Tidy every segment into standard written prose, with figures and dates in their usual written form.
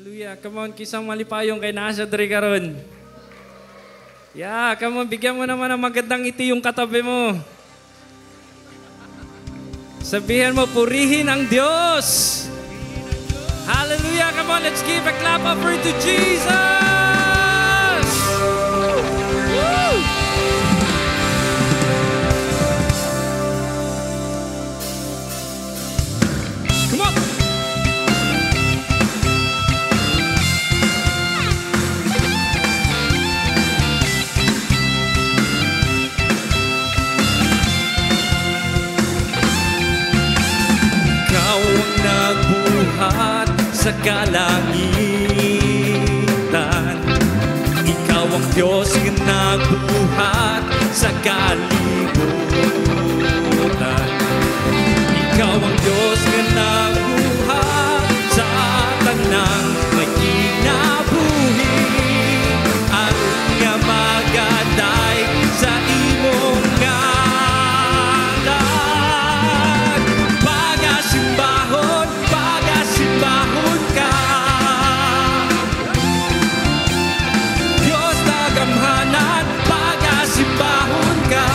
Hallelujah. Come on, kisang malipayong kay nasa diri karon. Yeah, come on, bigyan mo naman ng magandang ngiti yung katabi mo. Sabihan mo, purihin ang Diyos. Hallelujah. Come on, let's give a clap offering to Jesus. Woo! Come on. Ikaw ang nagbuhat sa kalangitan. Ikaw ang Diyos na nagbuhat sa kalibutan. Ikaw ang Diyos na nagbuhat sa tanang may kinabuhi. Aron nga magaday sa imong ngalan. Pagasimbahon, pagasimbahon ka. Diyos na gamhanan, pagasimbahon ka.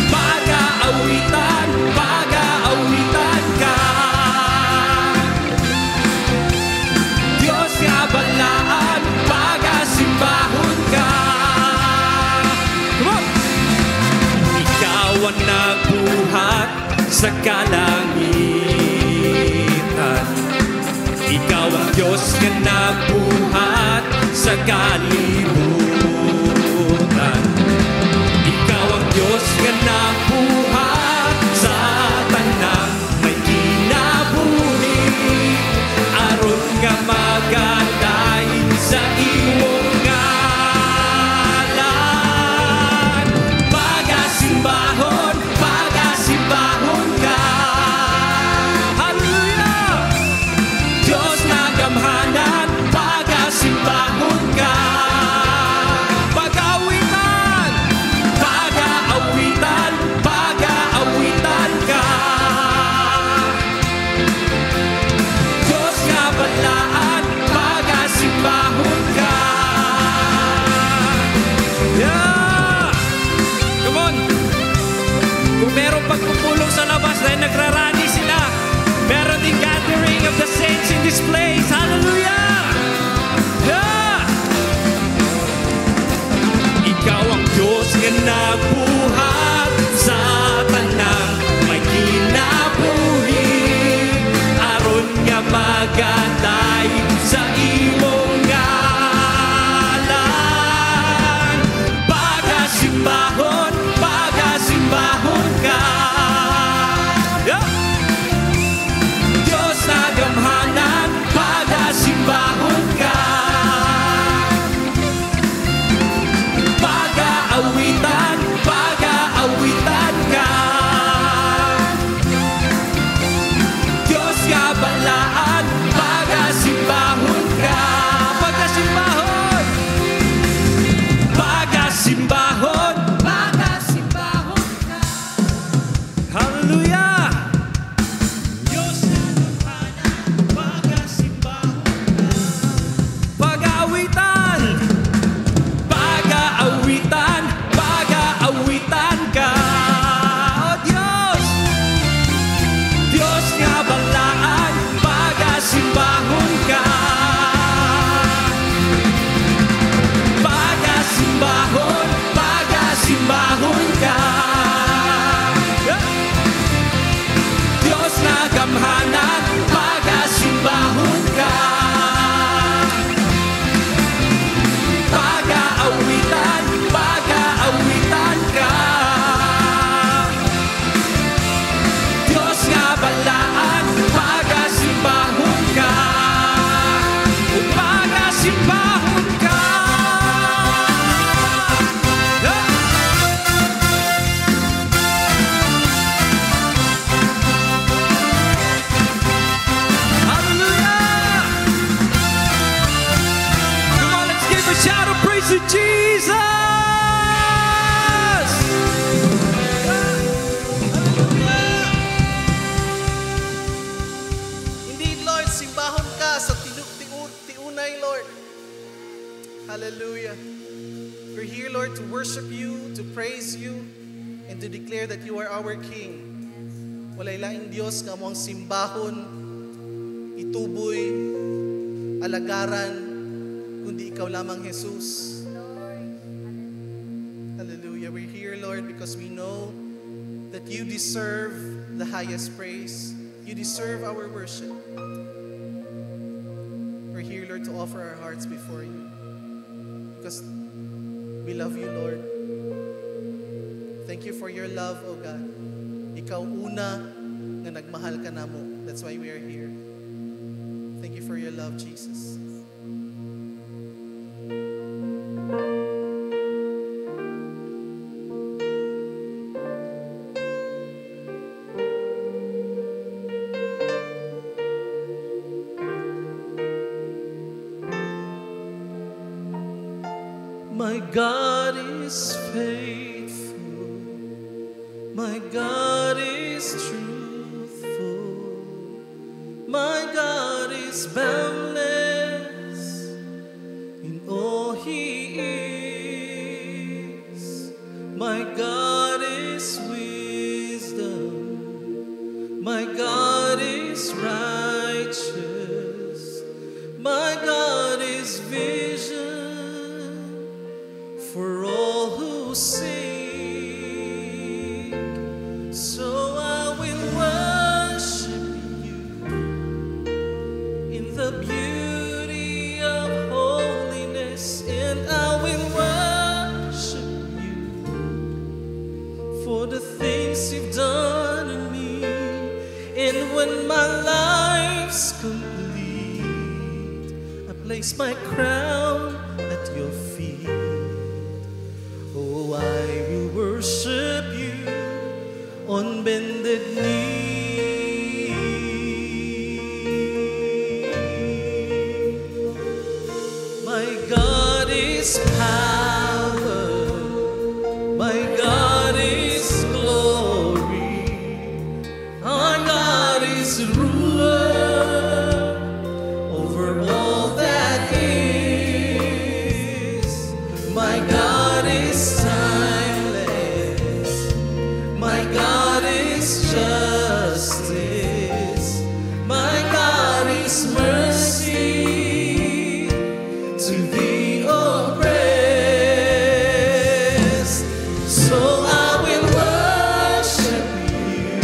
Pag-aawitan, pag-aawitan ka. Diyos nga balaan, pagasimbahon ka. Come on! Ikaw ang nagbuhat sa kalangitan. Ikaw ang Diyos na nagbuhat sa kalibutan. Ikaw ang Diyos na nagbuhat sa tanang may kinabuhi. Aron nga magaday sa imong ngalan. Pagasimbahon, pagasimbahon ka. Hallelujah! Diyos na gamhanan, pagasimbahon ka. Pag-awitan, pag-aawitan, pag-aawitan ka. Diyos nga balaan, pagasimbahon ka. Yeah! Come on! Kung merong pagpupulong sa labas dahil nagrarani sila, meron din gathering of the saints in this place. Hallelujah! Yeah! Ikaw ang Diyos nga nagbuhat sa tanang may kinabuhi. Aron nga magaday sa imong ngalan. Pagasimbahon, pagasimbahon ka. Yeah! Diyos na gamhanan, pagasimbahon ka. Pag-aawitan, pag-aawitan ka. Diyos nga balaan, pagasimbahon ka. Pagasimbahon, pagasimbahon, pagasimbahon ka. Hallelujah! Diyos na gamhanan, pagasimbahon ka. Pag-aawitan, pag-aawitan, pag-aawitan ka. O Diyos, Diyos nga balaan, pagasimbahon ka. Pagasimbahon, pagasimbahon ka. Diyos na gamhanan, pagasimbahon ka. Pag-aawitan, pag-aawitan ka. praise you and to declare that you are our King. Walay laing Dios nga among simbahon, ituboy, alagaran, kundi ikaw lamang, Jesus. Hallelujah. We're here, Lord, because we know that you deserve the highest praise. You deserve our worship. We're here, Lord, to offer our hearts before you. Because we love you, Lord. Thank you for your love, O God. Ikaw una na nagmahal ka namo. That's why we are here. Thank you for your love, Jesus. My God is faithful. My God is truthful. My God is boundless in all He is. My God is wisdom. My God is righteous. My God is vision for all who seek. So I will worship you in the beauty of holiness, and I will worship you for the things you've done in me. And when my life's complete, I place my crown at your feet. Oh, I will worship you on bended knee. My God is power. My God is glory. Our God is ruler over all that is. My God is timeless. My God is justice. My God is mercy to the oppressed. So I will worship you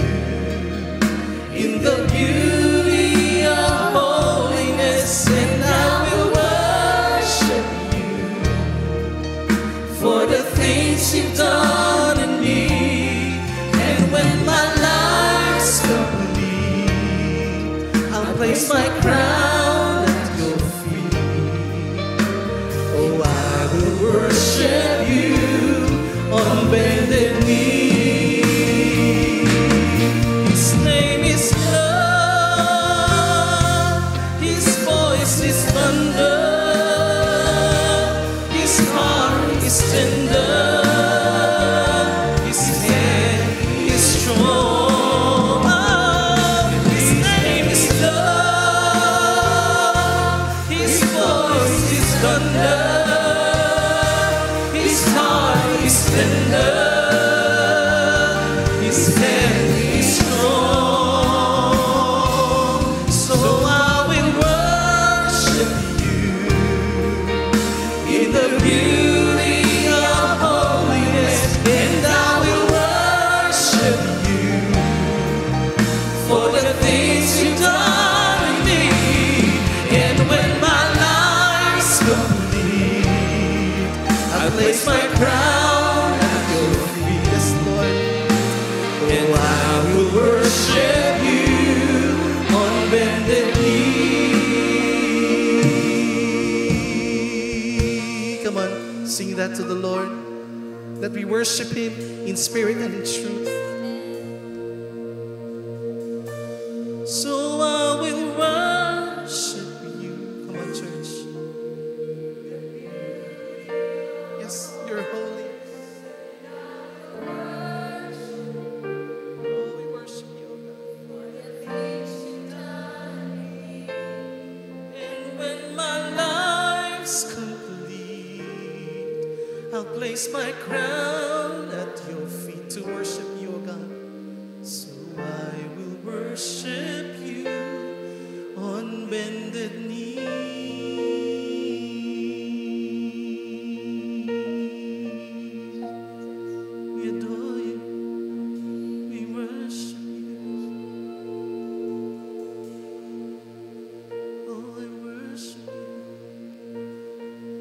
in the beauty of holiness, and I will worship you for the things you've done in me. And when my life's complete, I'll place my crown at your feet. Oh, I will worship you on bended knee. His name is love. His voice is thunder. His heart is tender. His hand is strong. His name is love. His voice is thunder. His heart is tender. His hand is strong. So I will worship you in the beauty of holiness, and I will worship you for the things you've done in me. And when my life's complete, I place my crown at your feet. Yes, Lord. And I will worship you on bended knee. Come on, sing that to the Lord, that we worship Him in spirit and in truth. So I will worship you. Come on, church. Yes, you're holy. Oh, we worship you, oh God. And when my life's complete, I'll place place my crown at your feet to worship you, O God. So I will worship you on bended knee. We adore you. We worship you. Oh, I worship you.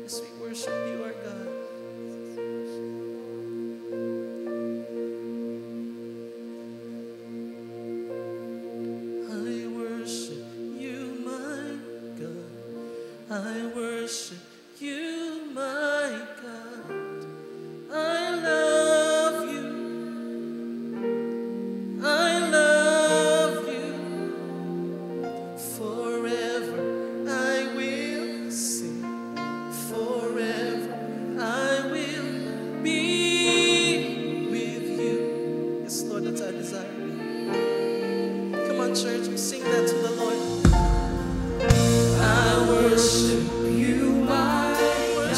Yes, we worship you, our God. I worship you, my God. I worship you, my God. I love you. I love you. Forever I will sing. Forever I will be with you. Yes, Lord, that's our desire. Come on, church, sing that to the Lord. I worship you, my God.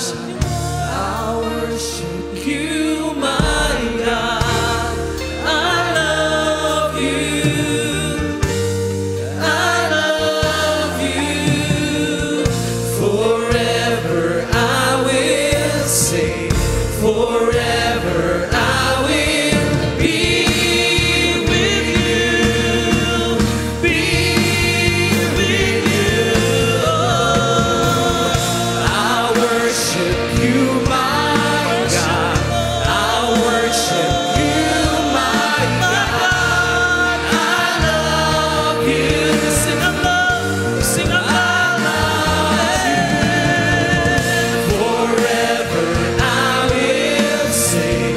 I worship you, my God. I love you. I love you. Forever I will sing. Forever I will be with you. Be with you. I worship you, my God. I worship you, my God. I love you. Sing I love. Sing I love you. Forever I will sing.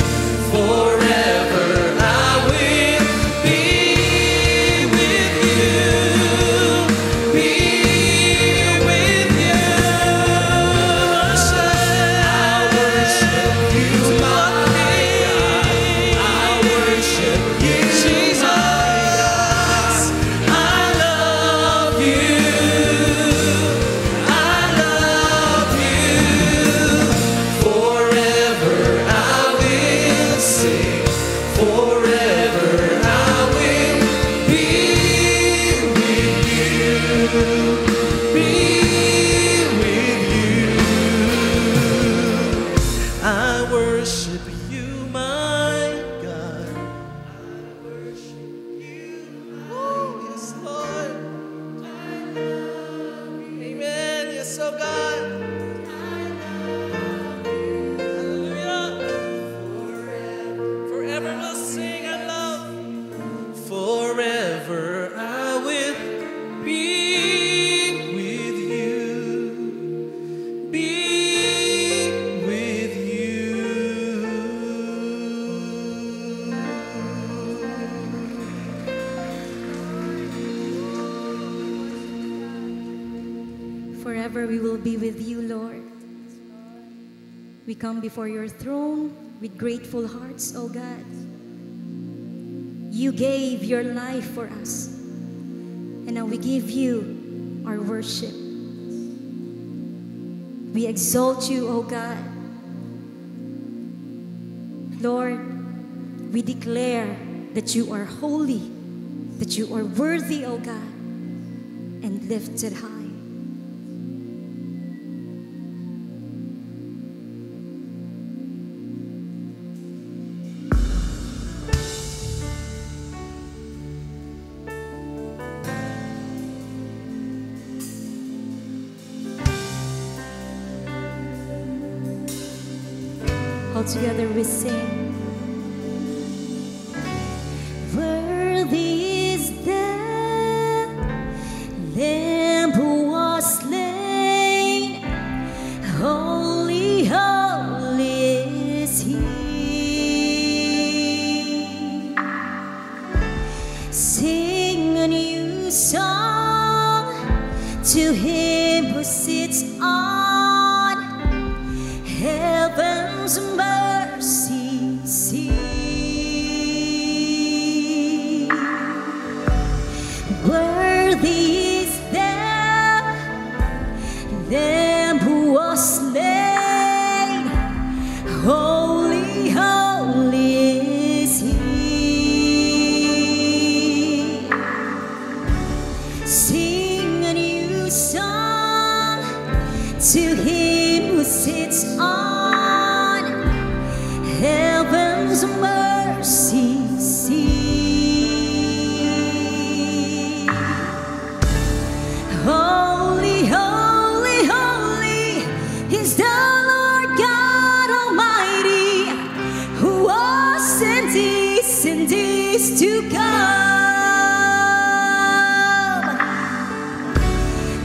Forever I will be with you. Be with you. I worship you, my God. I worship you, Jesus. I love you. I love you. Forever I will sing. Forever I will be with you. Be with you. I worship you, my God. I worship you. Oh, yes, Lord. Amen. Yes, oh God. Hallelujah. Forever we'll sing I love. Forever I will be with you. Be with you. Forever we will be with you, Lord. We come before your throne with grateful hearts, O God. You gave your life for us, and now we give you our worship. We exalt you, O God. Lord, we declare that you are holy, that you are worthy, O God, and lifted high. All together we sing. Worthy is the Lamb who was slain. Holy, holy is He. Sing a new song to Him who sits on heaven's mercy seat. Worthy is the Lamb who was slain. Oh, Holy, holy, holy is the Lord God Almighty, who was and is to come.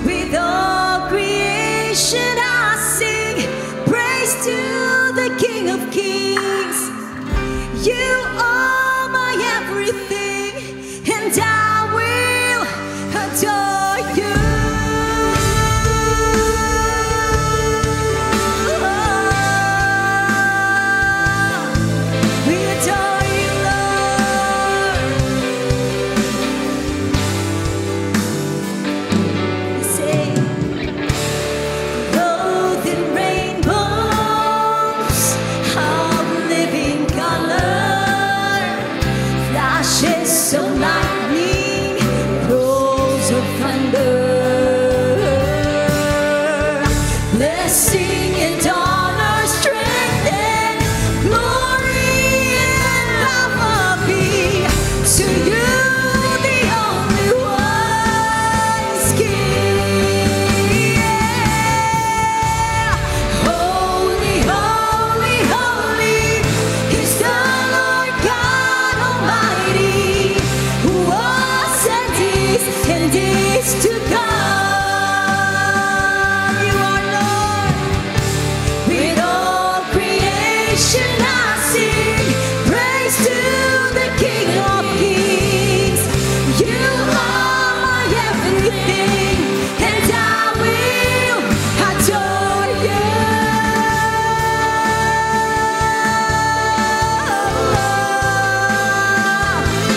With all creation I sing praise to the King of Kings. You are my everything, and I will adore you. We adore you, Lord. We say, clothed in rainbows of living color, flashes of lightning, rolls of thunder, blessing and honor, strength and glory and love be to you, the only wise King. Holy, holy, holy is the Lord God Almighty, who was and is to come. You are Lord. With all creation I sing praise to the King of Kings. You are my everything, and I will adore you.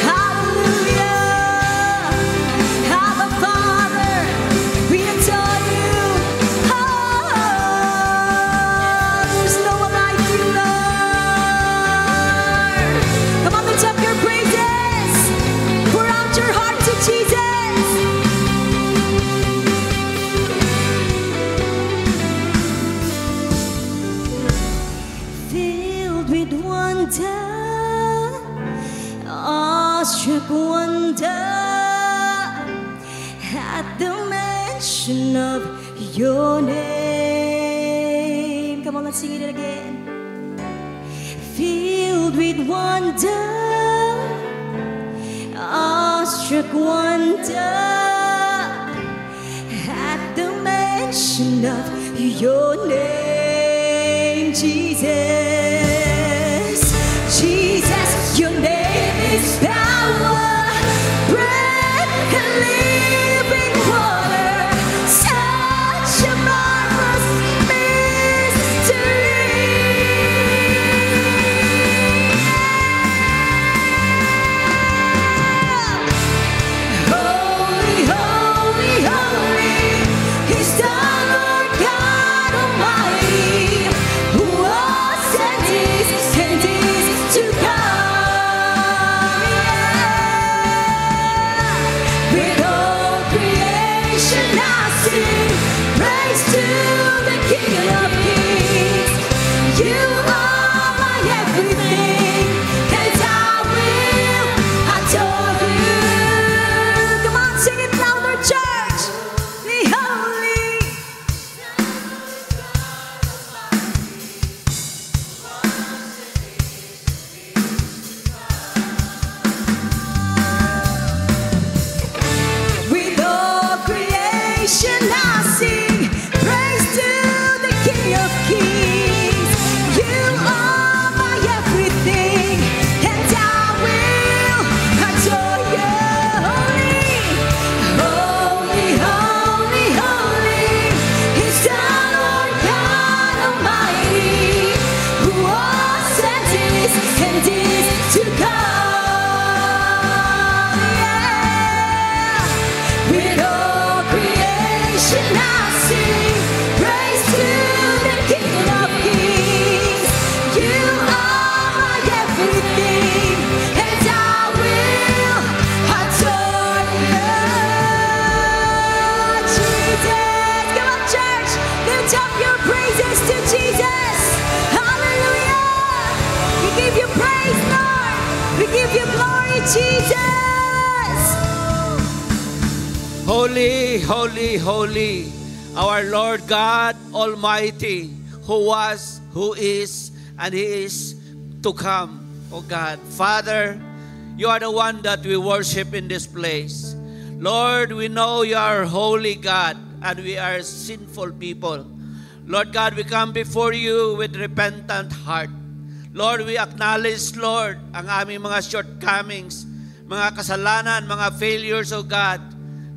Hallelujah. Abba Father, we adore you. There's no one like you, Lord. Come on, lift up your praises. Pour out your heart to Jesus. Filled with wonder, awestruck wonder at the mention of your name. Come on, let's sing it again. Filled with wonder, awestruck wonder at the mention of your name, Jesus. Jesus, your name is power, breath and living water. Such a marvelous mystery. Holy, holy, holy is the Lord God Almighty, who was and Jesus! Holy, holy, holy, our Lord God Almighty, who was, who is, and He is to come, O God. Father, You are the one that we worship in this place. Lord, we know You are holy God, and we are sinful people. Lord God, we come before You with repentant heart. Lord, we acknowledge, Lord, ang aming mga shortcomings, mga kasalanan, mga failures, O God.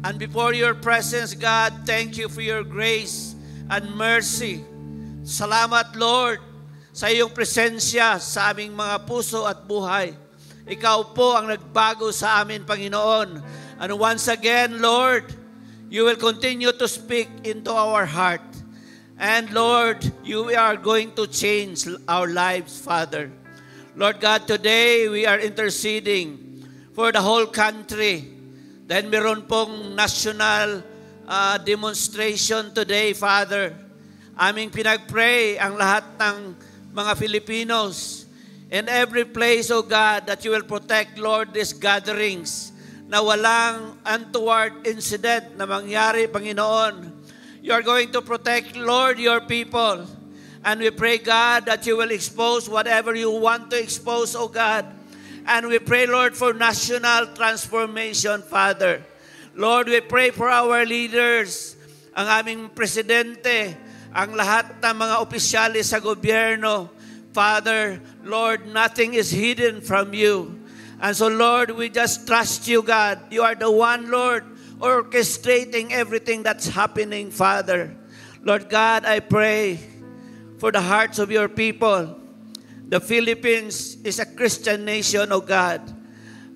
And before Your presence, God, thank You for Your grace and mercy. Salamat, Lord, sa Iyong presensya sa aming mga puso at buhay. Ikaw po ang nagbago sa amin, Panginoon. And once again, Lord, You will continue to speak into our heart. And Lord, You are going to change our lives, Father. Lord God, today we are interceding for the whole country. Dahil meron pong national demonstration today, Father. Aming pinagpray ang lahat ng mga Filipinos in every place, O God, that You will protect, Lord, these gatherings na walang untoward incident na mangyari, Panginoon. You are going to protect, Lord, Your people. And we pray, God, that You will expose whatever You want to expose, O God. And we pray, Lord, for national transformation, Father. Lord, we pray for our leaders, ang aming presidente, ang lahat ng mga opisyalis sa gobyerno. Father, Lord, nothing is hidden from You. And so, Lord, we just trust You, God. You are the one, Lord, orchestrating everything that's happening, Father. Lord God, I pray for the hearts of Your people. The Philippines is a Christian nation, O God.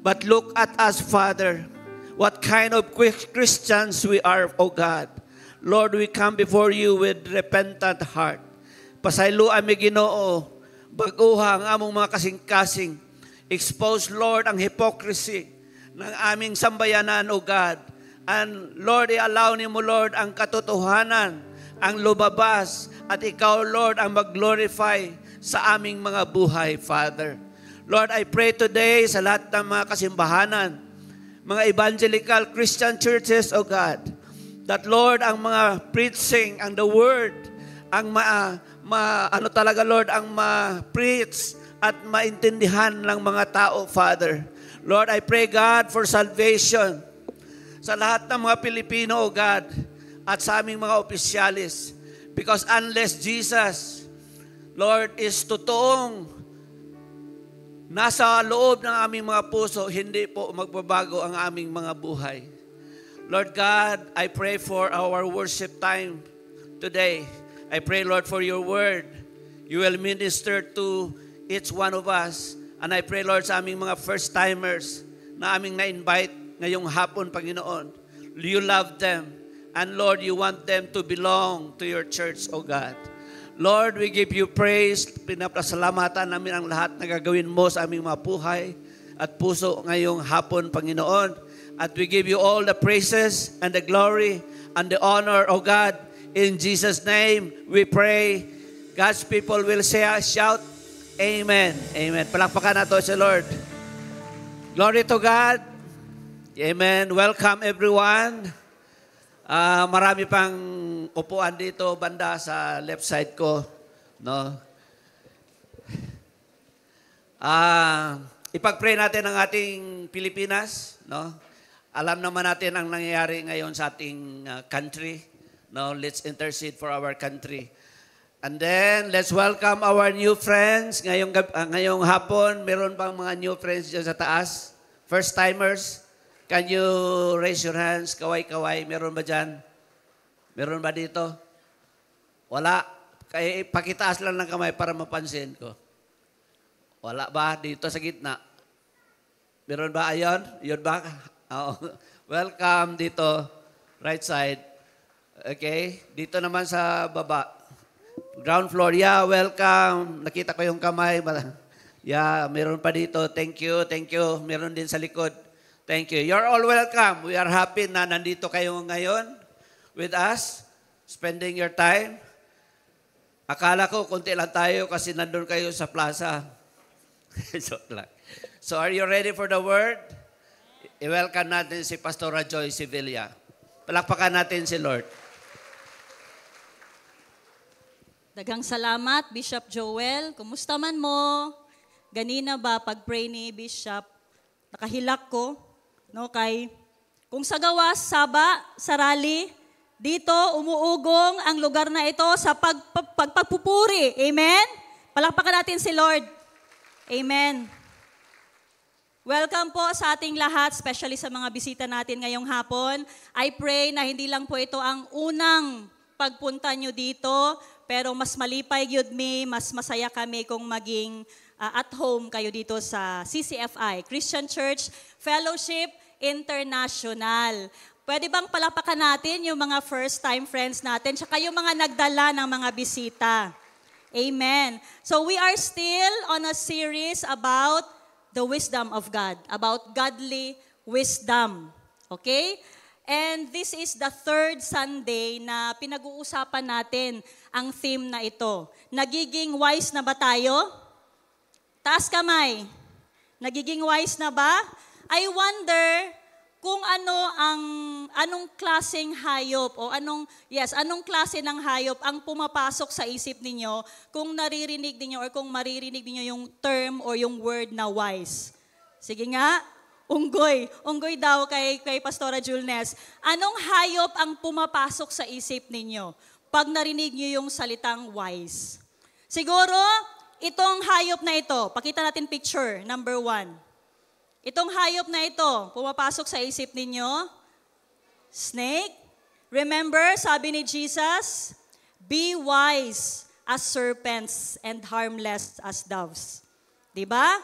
But look at us, Father. What kind of Christians we are, O God. Lord, we come before You with repentant heart. Pasaylo ami Ginoo, baguha ang among mga kasing-kasing. Expose, Lord, ang hypocrisy ng aming sambayanan, O God. And Lord, i-allow ni mo, Lord, ang katotohanan, ang lumabas, at Ikaw, Lord, ang mag-glorify sa aming mga buhay, Father. Lord, I pray today sa lahat ng mga kasimbahanan, mga evangelical Christian churches, O God, that, Lord, ang mga preaching, ang the word, ang Lord, ang ma-preach at maintindihan ng mga tao, Father. Lord, I pray, God, for salvation sa lahat ng mga Pilipino, O God, at sa aming mga opisyalis. Because unless Jesus, Lord, is totoong nasa loob ng aming mga puso, hindi po magbabago ang aming mga buhay. Lord God, I pray for our worship time today. I pray, Lord, for Your word. You will minister to each one of us. And I pray, Lord, sa aming mga first-timers na aming na-invite ngayong hapon, Panginoon. You love them. And Lord, You want them to belong to Your church, O God. Lord, we give You praise. Pinapasalamatan namin ang lahat na gagawin Mo sa aming mga buhay at puso ngayong hapon, Panginoon. At we give You all the praises and the glory and the honor, O God. In Jesus' name, we pray. God's people will say, shout, Amen. Amen. Palakpakan nato sa Lord. Glory to God. Amen. Welcome everyone. Marami pang upuan dito banda sa left side ko, no? Ipag-pray natin ang ating Pilipinas, no? Alam naman natin ang nangyayari ngayon sa ating country, no? Let's intercede for our country. And then let's welcome our new friends. Ngayong hapon, meron pang mga new friends dyan sa taas. First timers. Can you raise your hands? Kaway-kaway. Meron ba dyan? Meron ba dito? Wala. Kaya pakitaas lang ng kamay para mapansin ko. Wala ba? Dito sa gitna. Meron ba? Ayon? Yun ba? Oh. Welcome dito. Right side. Okay? Dito naman sa baba. Ground floor. Yeah, welcome. Nakita ko yung kamay. Yeah, meron pa dito. Thank you. Thank you. Meron din sa likod. Thank you. You're all welcome. We are happy na nandito kayo ngayon with us, spending your time. Akala ko konti lang tayo kasi nandun kayo sa plaza. Joke lang. So are you ready for the word? I-welcome natin si Pastora Joy Sevilla. Palakpakan natin si Lord. Daghang salamat, Bishop Joel. Kumusta man mo? Ganina ba pag-pray ni Bishop? Nakahilak ko, no, kay kung sa gawas, saba, sarali, dito umuugong ang lugar na ito sa pagpupuri. Amen? Palakpakan natin si Lord. Amen. Welcome po sa ating lahat, especially sa mga bisita natin ngayong hapon. I pray na hindi lang po ito ang unang pagpunta nyo dito, pero mas malipay yun mas masaya kami kung maging at home kayo dito sa CCFI, Christian Church Fellowship International. Pwede bang palapakan natin yung mga first-time friends natin, tsaka yung mga nagdala ng mga bisita. Amen. So we are still on a series about the wisdom of God, about godly wisdom. Okay? And this is the third Sunday na pinag-uusapan natin ang theme na ito. Nagiging wise na ba tayo? Taas kamay. Nagiging wise na ba? I wonder kung anong klaseng hayop o anong klase ng hayop ang pumapasok sa isip ninyo kung naririnig niyo or kung maririnig niyo yung term or yung word na wise. Sige nga, unggoy. Unggoy daw kay Pastora Julnes. Anong hayop ang pumapasok sa isip ninyo pag narinig niyo yung salitang wise? Siguro, itong hayop na ito, pakita natin picture, number 1. Itong hayop na ito, pumapasok sa isip ninyo, snake. Remember, sabi ni Jesus, be wise as serpents and harmless as doves. Diba?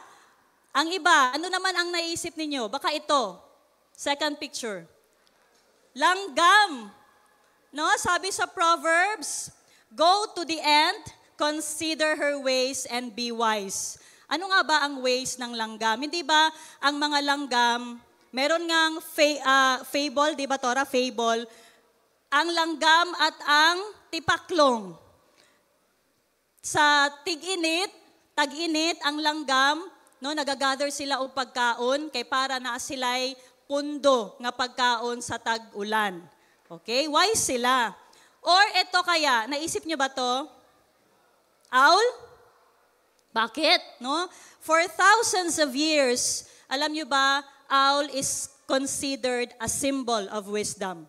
Ang iba, ano naman ang naisip ninyo? Baka ito, second picture. Langgam. No, sabi sa Proverbs, go to the ant, consider her ways and be wise. Ano nga ba ang ways ng langgam? Hindi ba ang mga langgam, meron ngang fable, di ba Tora? Fable. Ang langgam at ang tipaklong. Sa tag-init, ang langgam, no, nagagather sila o pagkaon, kay para na sila'y pundo nga pagkaon sa tag-ulan. Okay? Wise sila. Or ito kaya, naisip nyo ba to? Owl? Bakit? No? For thousands of years, alam nyo ba, owl is considered a symbol of wisdom.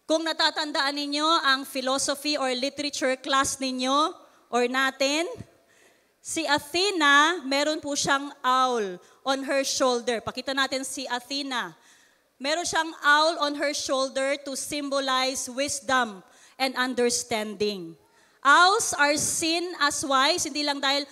Kung natatandaan ninyo ang philosophy or literature class ninyo or natin, si Athena, meron po siyang owl on her shoulder. Pakita natin si Athena. Meron siyang owl on her shoulder to symbolize wisdom and understanding. Owls are seen as wise, hindi lang dahil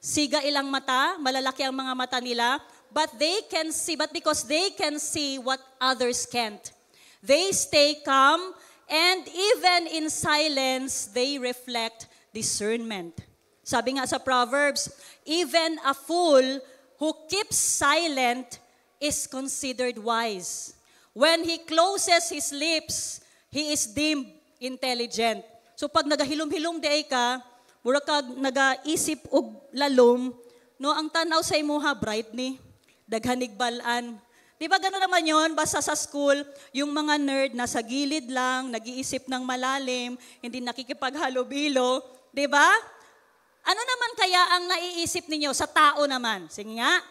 siga ilang mata, malalaki ang mga mata nila, but because they can see what others can't. They stay calm, and even in silence, they reflect discernment. Sabi nga sa Proverbs, even a fool who keeps silent is considered wise. When he closes his lips, he is deemed intelligent. So pag nagahilom-hilom di ka, mura kag nagaisip og lalom, no, ang tanaw sa imuha bright ni, daghanig balan. Di ba gano'n naman yon? Basta sa school, yung mga nerd nasa gilid lang, nag-iisip ng malalim, hindi nakikipaghalubilo. Di ba? Ano naman kaya ang naiisip ninyo sa tao naman? Sige nga,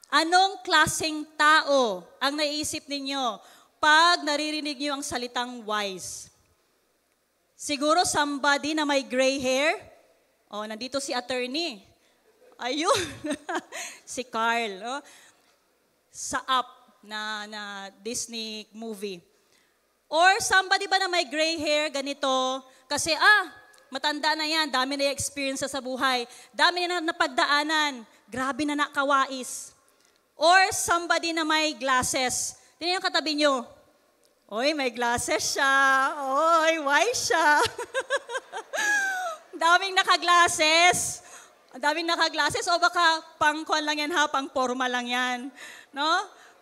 anong klaseng tao ang naiisip ninyo pag naririnig niyo ang salitang wise? Siguro somebody na may gray hair? Oh, nandito si attorney. Ayun. Si Carl. Oh. Sa Up na Disney movie. Or somebody ba na may gray hair, ganito, kasi matanda na yan, dami na experience sa buhay, dami na napagdaanan, grabe na nakawais. Or somebody na may glasses. Tingnan yung katabi nyo. Oy, may glasses siya. Oy, wise siya. Daming naka-glasses. Daming naka-glasses. O baka pang-kuan lang yan ha, pang-forma lang yan. No?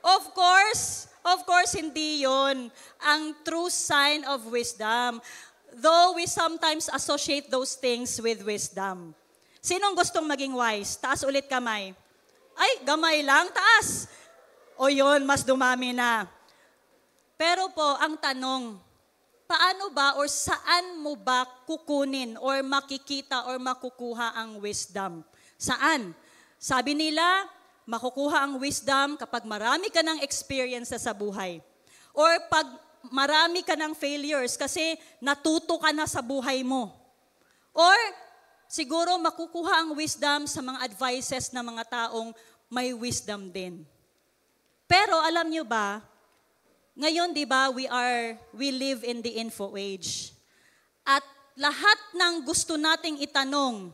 Of course, hindi yon ang true sign of wisdom. Though we sometimes associate those things with wisdom. Sinong gustong maging wise? Taas ulit kamay. Ay, gamay lang, taas. O yun, mas dumami na. Pero po, ang tanong, paano ba or saan mo ba kukunin or makikita or makukuha ang wisdom? Saan? Sabi nila, makukuha ang wisdom kapag marami ka ng experience sa buhay. Or pag marami ka ng failures kasi natuto ka na sa buhay mo. Or siguro makukuha ang wisdom sa mga advices ng mga taong may wisdom din. Pero alam nyo ba, ngayon, di ba, we live in the info age. At lahat ng gusto nating itanong,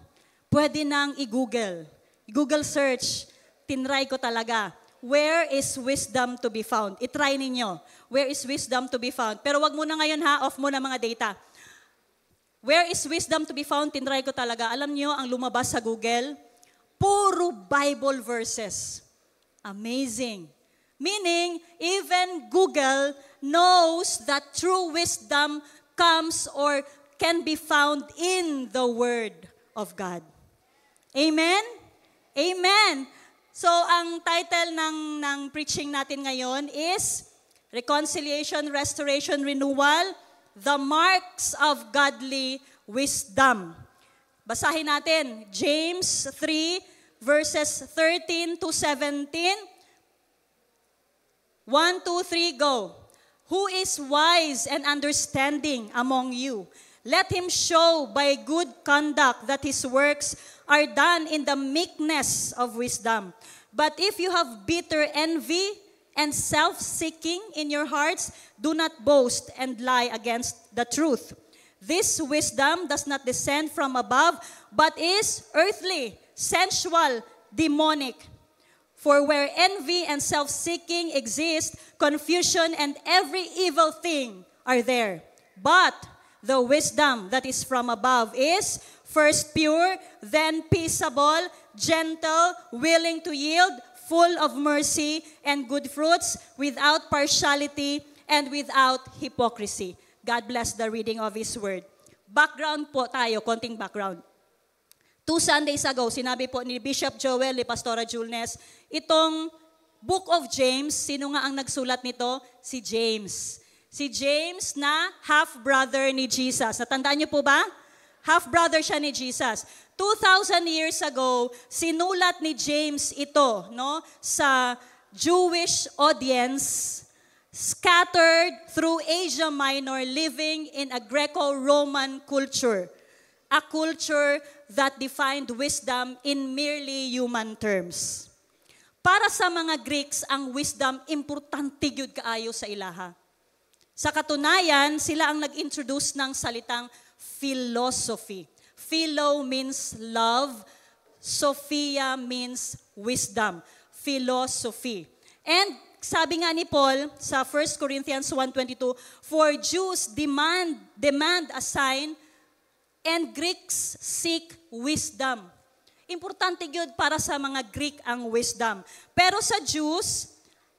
pwede nang i-Google. Google search, tinry ko talaga. Where is wisdom to be found? I-try ninyo. Where is wisdom to be found? Pero wag muna ngayon ha, off muna mga data. Where is wisdom to be found? Tinry ko talaga. Alam nyo, ang lumabas sa Google, puro Bible verses. Amazing. Meaning, even Google knows that true wisdom comes or can be found in the Word of God. Amen? Amen. So, ang title ng preaching natin ngayon is Reconciliation, Restoration, Renewal, The Marks of Godly Wisdom. Basahin natin, James 3, verses 13 to 17. 1, 2, 3, go. Who is wise and understanding among you? Let him show by good conduct that his works are done in the meekness of wisdom. But if you have bitter envy and self-seeking in your hearts, do not boast and lie against the truth. This wisdom does not descend from above, but is earthly, sensual, demonic. For where envy and self-seeking exist, confusion and every evil thing are there. But the wisdom that is from above is first pure, then peaceable, gentle, willing to yield, full of mercy and good fruits, without partiality and without hypocrisy. God bless the reading of His Word. Background po tayo, konting background. 2 Sundays ago, sinabi po ni Bishop Joel, ni Pastora Julnes, itong Book of James, sino nga ang nagsulat nito? Si James. Si James na half-brother ni Jesus. Natandaan niyo po ba? Half-brother siya ni Jesus. 2,000 years ago, sinulat ni James ito, no, sa Jewish audience, scattered through Asia Minor, living in a Greco-Roman culture. A culture that defined wisdom in merely human terms. Para sa mga Greeks, ang wisdom importante gyud kaayo sa ilaha. Sa katunayan, sila ang nag-introduce ng salitang philosophy. Philo means love, Sophia means wisdom. Philosophy. And sabi nga ni Paul sa 1 Corinthians 1:22, for Jews demand a sign, and Greeks seek wisdom. Importante yun para sa mga Greek ang wisdom. Pero sa Jews,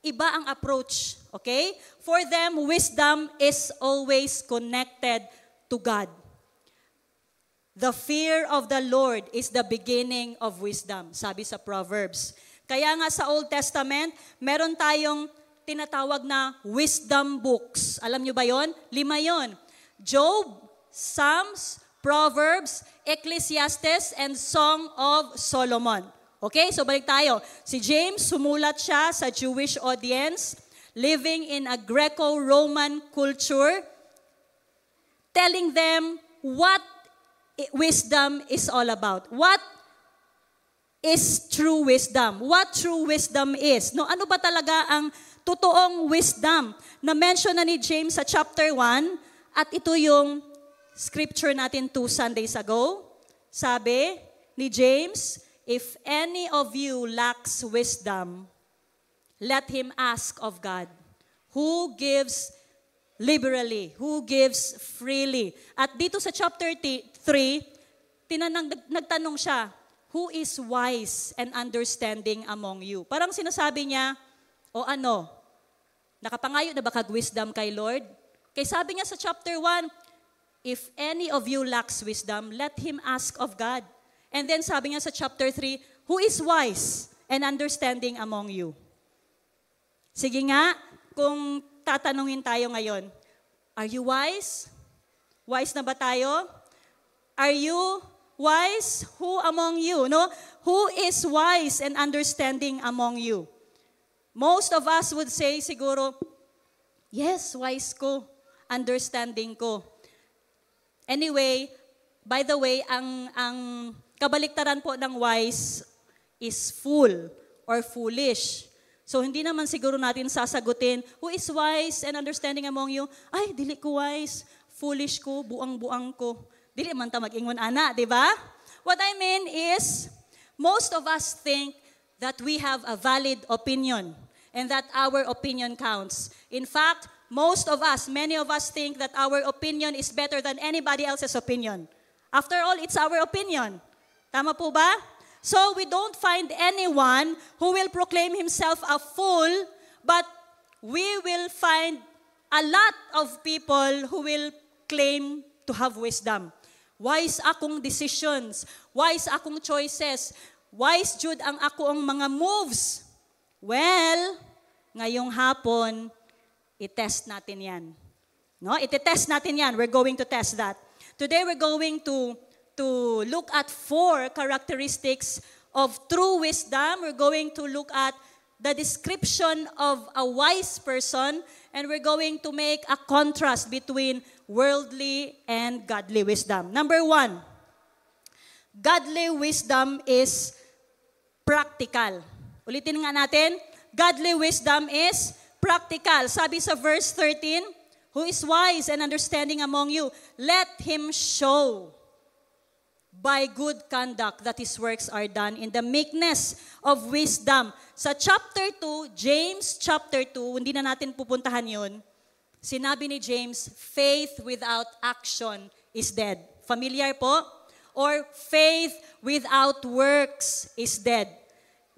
iba ang approach. Okay? For them, wisdom is always connected to God. The fear of the Lord is the beginning of wisdom, sabi sa Proverbs. Kaya nga sa Old Testament, meron tayong tinatawag na wisdom books. Alam nyo ba yon? 5 yon. Job, Psalms, Proverbs, Ecclesiastes, and Song of Solomon. Okay, so balik tayo. Si James, sumulat siya sa Jewish audience, living in a Greco-Roman culture, telling them what wisdom is all about. What is true wisdom? What true wisdom is? No, ano ba talaga ang totoong wisdom na mention na ni James sa chapter 1, at ito yung scripture natin 2 Sundays ago. Sabi ni James, if any of you lacks wisdom, let him ask of God, who gives liberally, who gives freely. At dito sa chapter 3, nagtanong siya, who is wise and understanding among you? Parang sinasabi niya, o ano, nakapangayo na ba kag-wisdom kay Lord? Kaya sabi niya sa chapter 1, if any of you lacks wisdom, let him ask of God. And then sabi niya sa chapter 3, who is wise and understanding among you. Sige nga, kung tatanungin tayo ngayon, are you wise? Wise na ba tayo? Are you wise? Who among you? No? Who is wise and understanding among you? Most of us would say siguro, yes, wise ko, understanding ko. Anyway, by the way, ang kabaliktaran po ng wise is fool or foolish. So hindi naman siguro natin sasagutin, who is wise and understanding among you? Ay, dili ko wise, foolish ko, buang-buang ko. Dili man ta mag-ingon ana, di ba? What I mean is, most of us think that we have a valid opinion and that our opinion counts. In fact, many of us think that our opinion is better than anybody else's opinion. After all, it's our opinion. Tama po ba? So we don't find anyone who will proclaim himself a fool, but we will find a lot of people who will claim to have wisdom. Wise akong decisions, wise akong choices, wise jud ang akong mga moves. Well, ngayong hapon, i-test natin yan. No? Iti-test natin yan. We're going to test that. Today we're going to look at 4 characteristics of true wisdom. We're going to look at the description of a wise person, and we're going to make a contrast between worldly and godly wisdom. Number 1, godly wisdom is practical. Ulitin nga natin, godly wisdom is practical. Sabi sa verse 13, who is wise and understanding among you, let him show by good conduct that his works are done in the meekness of wisdom. Sa chapter 2, James chapter 2, hindi na natin pupuntahan yun, sinabi ni James, faith without action is dead. Familiar po? Or faith without works is dead.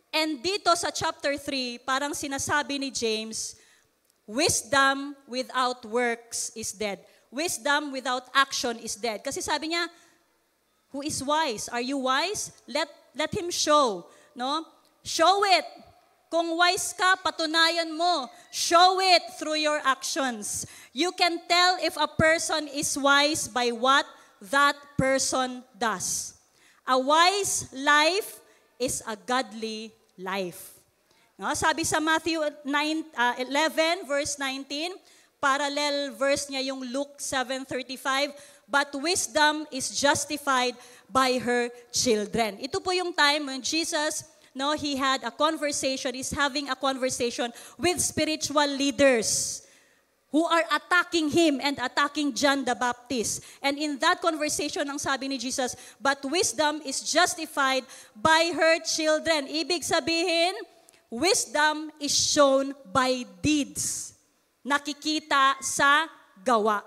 And dito sa chapter 3, parang sinasabi ni James, wisdom without works is dead. Wisdom without action is dead. Kasi sabi niya, who is wise? Are you wise? Let him show. No? Show it. Kung wise ka, patunayan mo. Show it through your actions. You can tell if a person is wise by what that person does. A wise life is a godly life. No? Sabi sa Matthew 11 verse 19, parallel verse niya yung Luke 7:35, but wisdom is justified by her children. Ito po yung time when Jesus, he had a conversation, he's having a conversation with spiritual leaders who are attacking him and attacking John the Baptist. And in that conversation, ang sabi ni Jesus, but wisdom is justified by her children. Ibig sabihin, wisdom is shown by deeds. Nakikita sa gawa.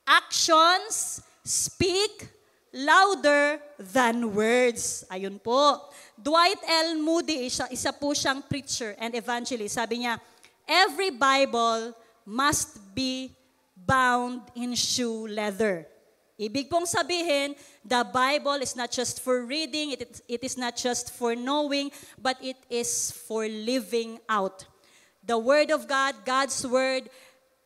Actions speak louder than words. Ayun po. Dwight L. Moody, isa po siyang preacher and evangelist. Sabi niya, every Bible must be bound in shoe leather. Ibig pong sabihin, the Bible is not just for reading, it is not just for knowing, but it is for living out. The Word of God, God's Word,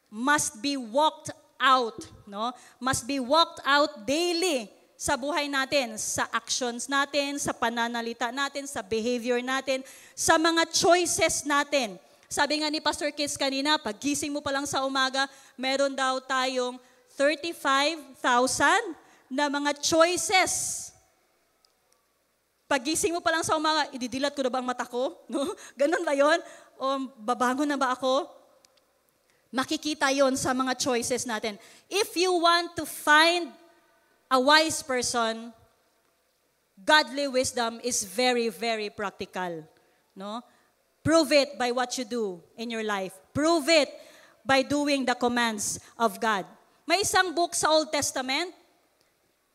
must be walked out, no? Must be walked out daily sa buhay natin, sa actions natin, sa pananalita natin, sa behavior natin, sa mga choices natin. Sabi nga ni Pastor Kids kanina, paggising mo pa lang sa umaga, meron daw tayong 35,000 na mga choices. Paggising mo pa lang sa umaga, ididilat ko na ba ang mata ko? No? Ganun ba yun? O babangon na ba ako? Makikita yon sa mga choices natin. If you want to find a wise person, godly wisdom is very, very practical. No? Prove it by what you do in your life. Prove it by doing the commands of God. May isang book sa Old Testament,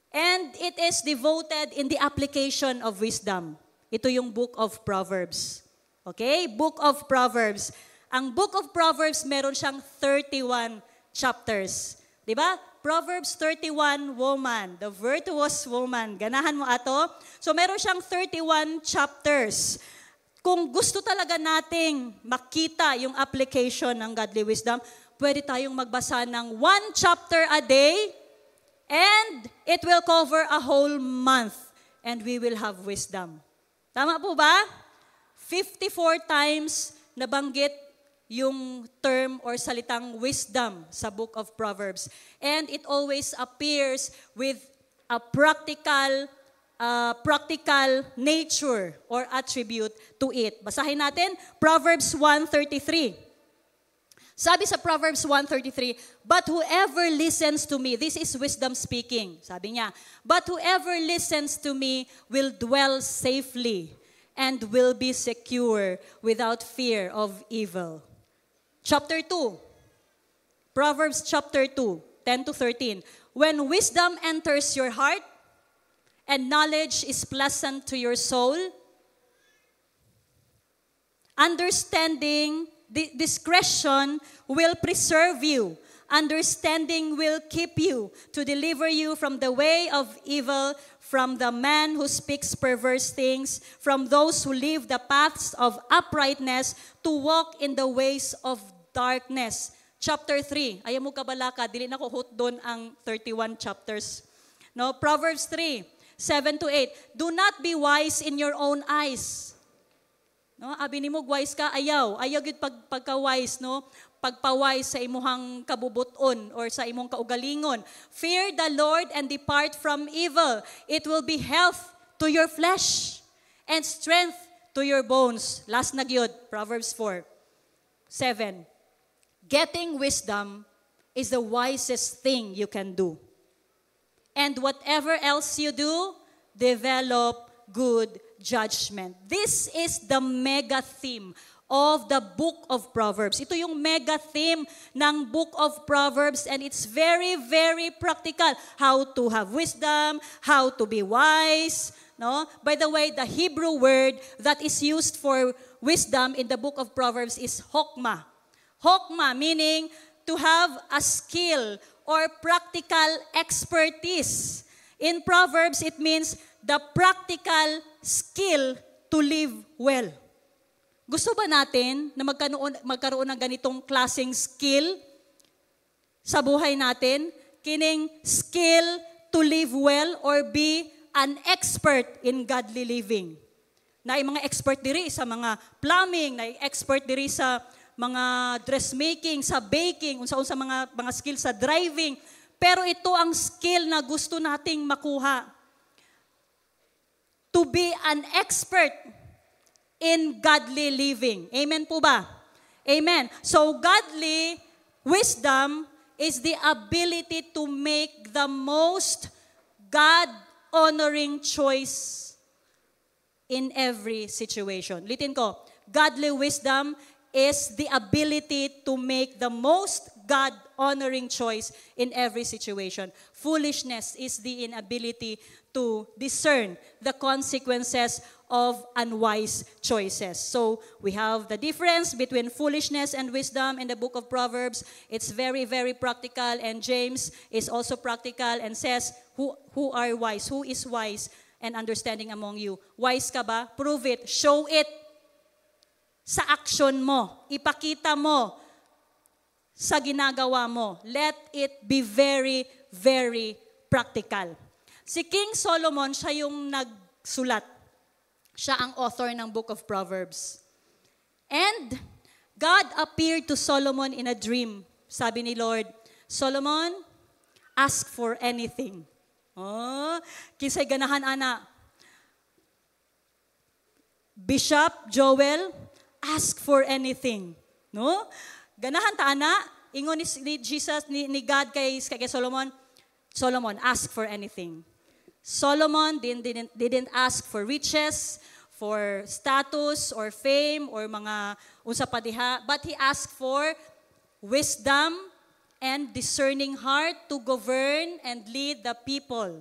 and it is devoted in the application of wisdom. Ito yung Book of Proverbs. Okay? Book of Proverbs. Ang Book of Proverbs, meron siyang 31 chapters. Diba? Proverbs 31, woman, the virtuous woman. Ganahan mo ato? So meron siyang 31 chapters. kung gusto talaga nating makita yung application ng godly wisdom, pwede tayong magbasa ng 1 chapter a day and it will cover a whole month and we will have wisdom. Tama po ba? 54 times nabanggit yung term or salitang wisdom sa book of Proverbs. And it always appears with a practical nature or attribute to it. Basahin natin, Proverbs 1:33. Sabi sa Proverbs 1:33, but whoever listens to me, this is wisdom speaking, sabi niya, but whoever listens to me will dwell safely and will be secure without fear of evil. Chapter 2, Proverbs chapter 2, 10-13. When wisdom enters your heart and knowledge is pleasant to your soul, understanding, discretion will preserve you. Understanding will keep you to deliver you from the way of evil, from the man who speaks perverse things, from those who leave the paths of uprightness to walk in the ways of darkness. Chapter 3, ayaw mo kabalaka, dili na ko hut doon ang 31 chapters. No, Proverbs 3, 7-8, do not be wise in your own eyes. No, abi nimo wise ka, ayaw gyud pagka-wise, no? Pagpa-wise sa imuhang kabubuton or sa imong kaugalingon. Fear the Lord and depart from evil. It will be health to your flesh and strength to your bones. Last na gyud, Proverbs 4:7. Getting wisdom is the wisest thing you can do. And whatever else you do, develop good judgment. This is the mega theme of the book of Proverbs. Ito yung mega theme ng book of Proverbs, and it's very, very practical. How to have wisdom, how to be wise. No? By the way, the Hebrew word that is used for wisdom in the book of Proverbs is hokmah. Hokmah meaning to have a skill or practical expertise. In Proverbs, it means the practical skill to live well. Gusto ba natin na magkaroon ng ganitong klaseng skill sa buhay natin? Kining skill to live well or be an expert in godly living. Na mga expert diri sa mga plumbing, na expert diri sa mga dressmaking, sa baking, unsa-unsa mga skill sa driving. Pero ito ang skill na gusto nating makuha. To be an expert in godly living. Amen po ba? Amen. So godly wisdom is the ability to make the most God-honoring choice in every situation. Litin ko, godly wisdom is the ability to make the most God-honoring choice in every situation. Foolishness is the inability to discern the consequences of unwise choices. So we have the difference between foolishness and wisdom in the book of Proverbs. It's very, very practical, and James is also practical and says, who are wise? Who is wise and understanding among you? Wise ka ba? Prove it. Show it sa action mo. Ipakita mo sa ginagawa mo. Let it be very, very practical. Si King Solomon, siya yung nagsulat. Siya ang author ng book of Proverbs. And God appeared to Solomon in a dream. Sabi ni Lord, Solomon, ask for anything. Oh, kisay ganahan ana. Bishop Joel, ask for anything. No? Ganahan ta ana, ingon ni Jesus ni God kay Solomon, Solomon, ask for anything. Solomon didn't ask for riches, for status or fame or mga unsa pa diha, but he asked for wisdom and discerning heart to govern and lead the people.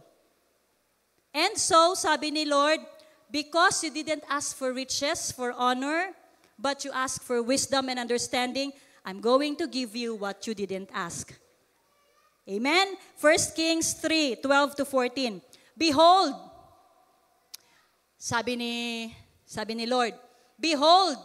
And so, sabi ni Lord, because you didn't ask for riches, for honor, but you ask for wisdom and understanding, I'm going to give you what you didn't ask. Amen? 1 Kings 3:12-14. Behold, sabi ni Lord, Behold,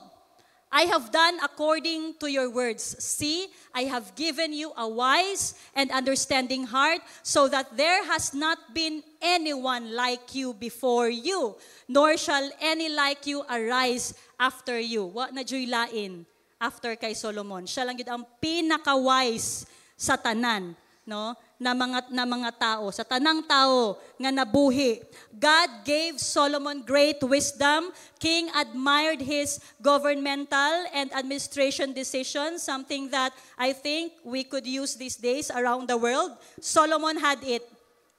I have done according to your words. See, I have given you a wise and understanding heart, so that there has not been anyone like you before you, nor shall any like you arise after you. Wa na joy lain after kay Solomon. Siya lang yun ang pinaka-wise sa tanan, no? Na mga tao, sa tanang tao nga nabuhi. God gave Solomon great wisdom. King admired his governmental and administration decisions, something that I think we could use these days around the world. Solomon had it,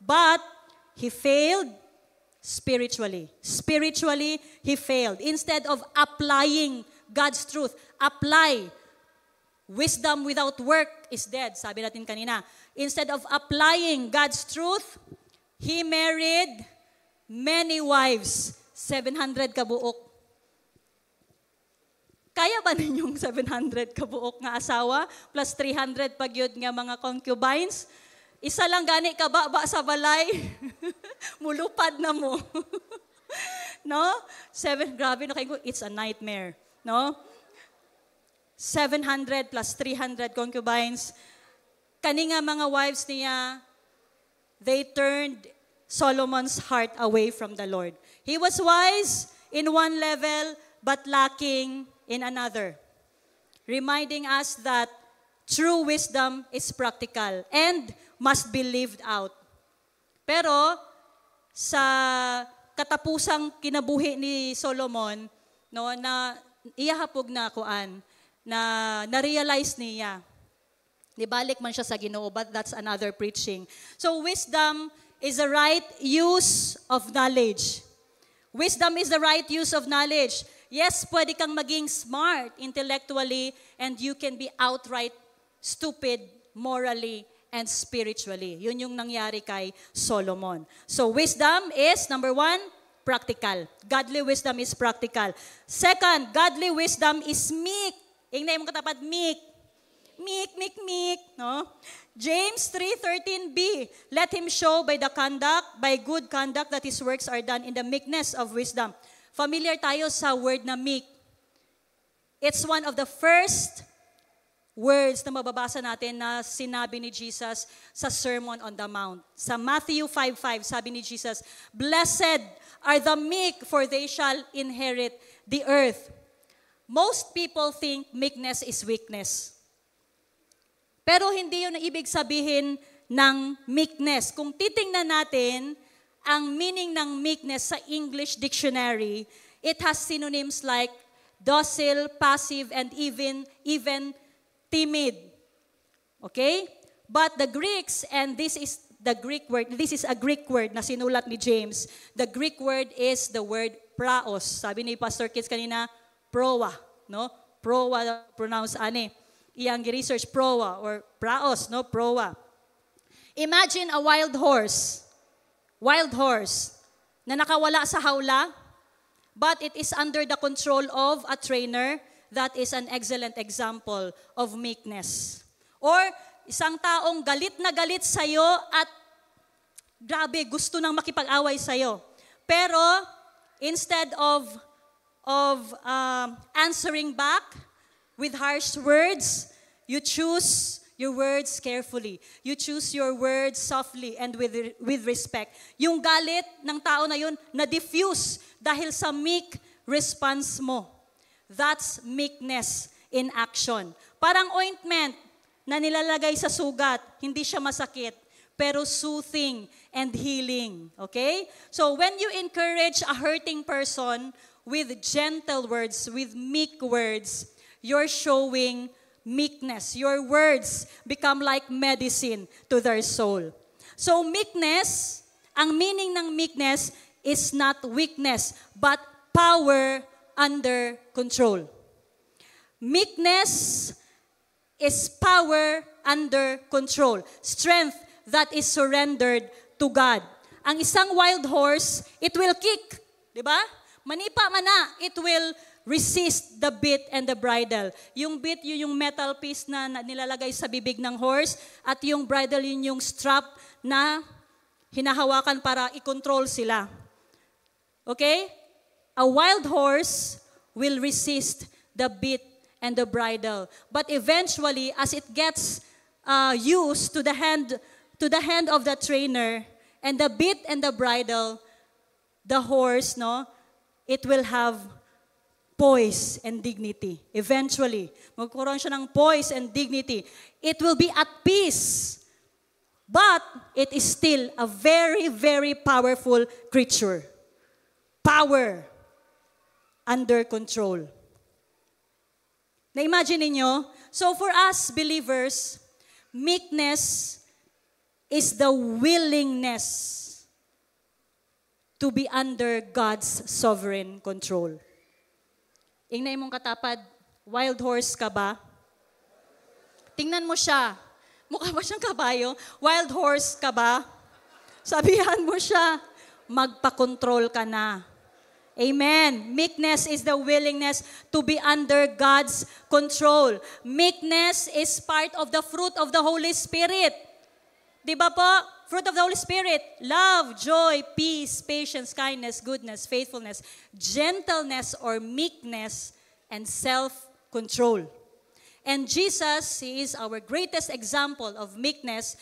but he failed spiritually. Spiritually, he failed. Instead of applying God's truth, apply. Wisdom without work is dead, sabi natin kanina. Instead of applying God's truth, he married many wives, 700 kabuok. Kaya ba ninyong 700 kabuok nga asawa, plus 300 pagyod nga mga concubines? Isa lang gani ka ba sa balay? Mulupad na mo. No? Grabe na kayo, it's a nightmare. No? 700 plus 300 concubines. Kani nga mga wives niya, they turned Solomon's heart away from the Lord. He was wise in one level, but lacking in another. Reminding us that true wisdom is practical and must be lived out. Pero, sa katapusang kinabuhi ni Solomon, no, na iyahapog na kuan, na na-realize niya. Nibalik man siya sa Ginoo, but that's another preaching. So wisdom is the right use of knowledge. Wisdom is the right use of knowledge. Yes, pwede kang maging smart intellectually, and you can be outright stupid morally and spiritually. Yun yung nangyari kay Solomon. So wisdom is, number one, practical. Godly wisdom is practical. Second, godly wisdom is meek. Ingnan mo katapat, meek. Meek, no? James 3:13b, let him show by good conduct that his works are done in the meekness of wisdom. Familiar tayo sa word na meek. It's one of the first words na mababasa natin na sinabi ni Jesus sa Sermon on the Mount. Sa Matthew 5:5, sabi ni Jesus, blessed are the meek, for they shall inherit the earth. Most people think meekness is weakness. Pero hindi yun ang ibig sabihin ng meekness. Kung titingnan natin ang meaning ng meekness sa English dictionary, it has synonyms like docile, passive, and even timid. Okay? But the Greeks, and this is a Greek word na sinulat ni James. The Greek word is the word praos. Sabi ni Pastor Kids kanina, proa, no? Proa pronounce ani. Iyang research proa or praos, no? Proa. Imagine a wild horse na nakawala sa hawla, but it is under the control of a trainer. That is an excellent example of meekness. Or isang taong galit na galit sa'yo at grabe, gusto nang makipag-away sa'yo. Pero instead of answering back with harsh words, you choose your words carefully. You choose your words softly and with respect. Yung galit ng tao na yun, na-diffuse dahil sa meek response mo. That's meekness in action. Parang ointment na nilalagay sa sugat, hindi siya masakit, pero soothing and healing. Okay? So when you encourage a hurting person with gentle words, with meek words, you're showing meekness. Your words become like medicine to their soul. So meekness, ang meaning ng meekness is not weakness, but power under control. Meekness is power under control. Strength that is surrendered to God. Ang isang wild horse, it will kick. Diba? Manipa man na, it will resist the bit and the bridle. Yung bit, yun yung metal piece na nilalagay sa bibig ng horse, at yung bridle, yun yung strap na hinahawakan para i-control sila. Okay? A wild horse will resist the bit and the bridle. But eventually, as it gets used to the hand of the trainer, and the bit and the bridle, the horse, no, it will have poise and dignity. Eventually, magkaroon siya ng poise and dignity. It will be at peace. But it is still a very, very powerful creature. Power under control. Na-imagine ninyo? So for us believers, meekness is the willingness to be under God's sovereign control. Ingnan mong katapad, wild horse ka ba? Tingnan mo siya. Mukha ba siyang kabayo? Wild horse ka ba? Sabihan mo siya, magpakontrol ka na. Amen. Meekness is the willingness to be under God's control. Meekness is part of the fruit of the Holy Spirit. Di ba po? Fruit of the Holy Spirit, love, joy, peace, patience, kindness, goodness, faithfulness, gentleness or meekness, and self-control. And Jesus, He is our greatest example of meekness.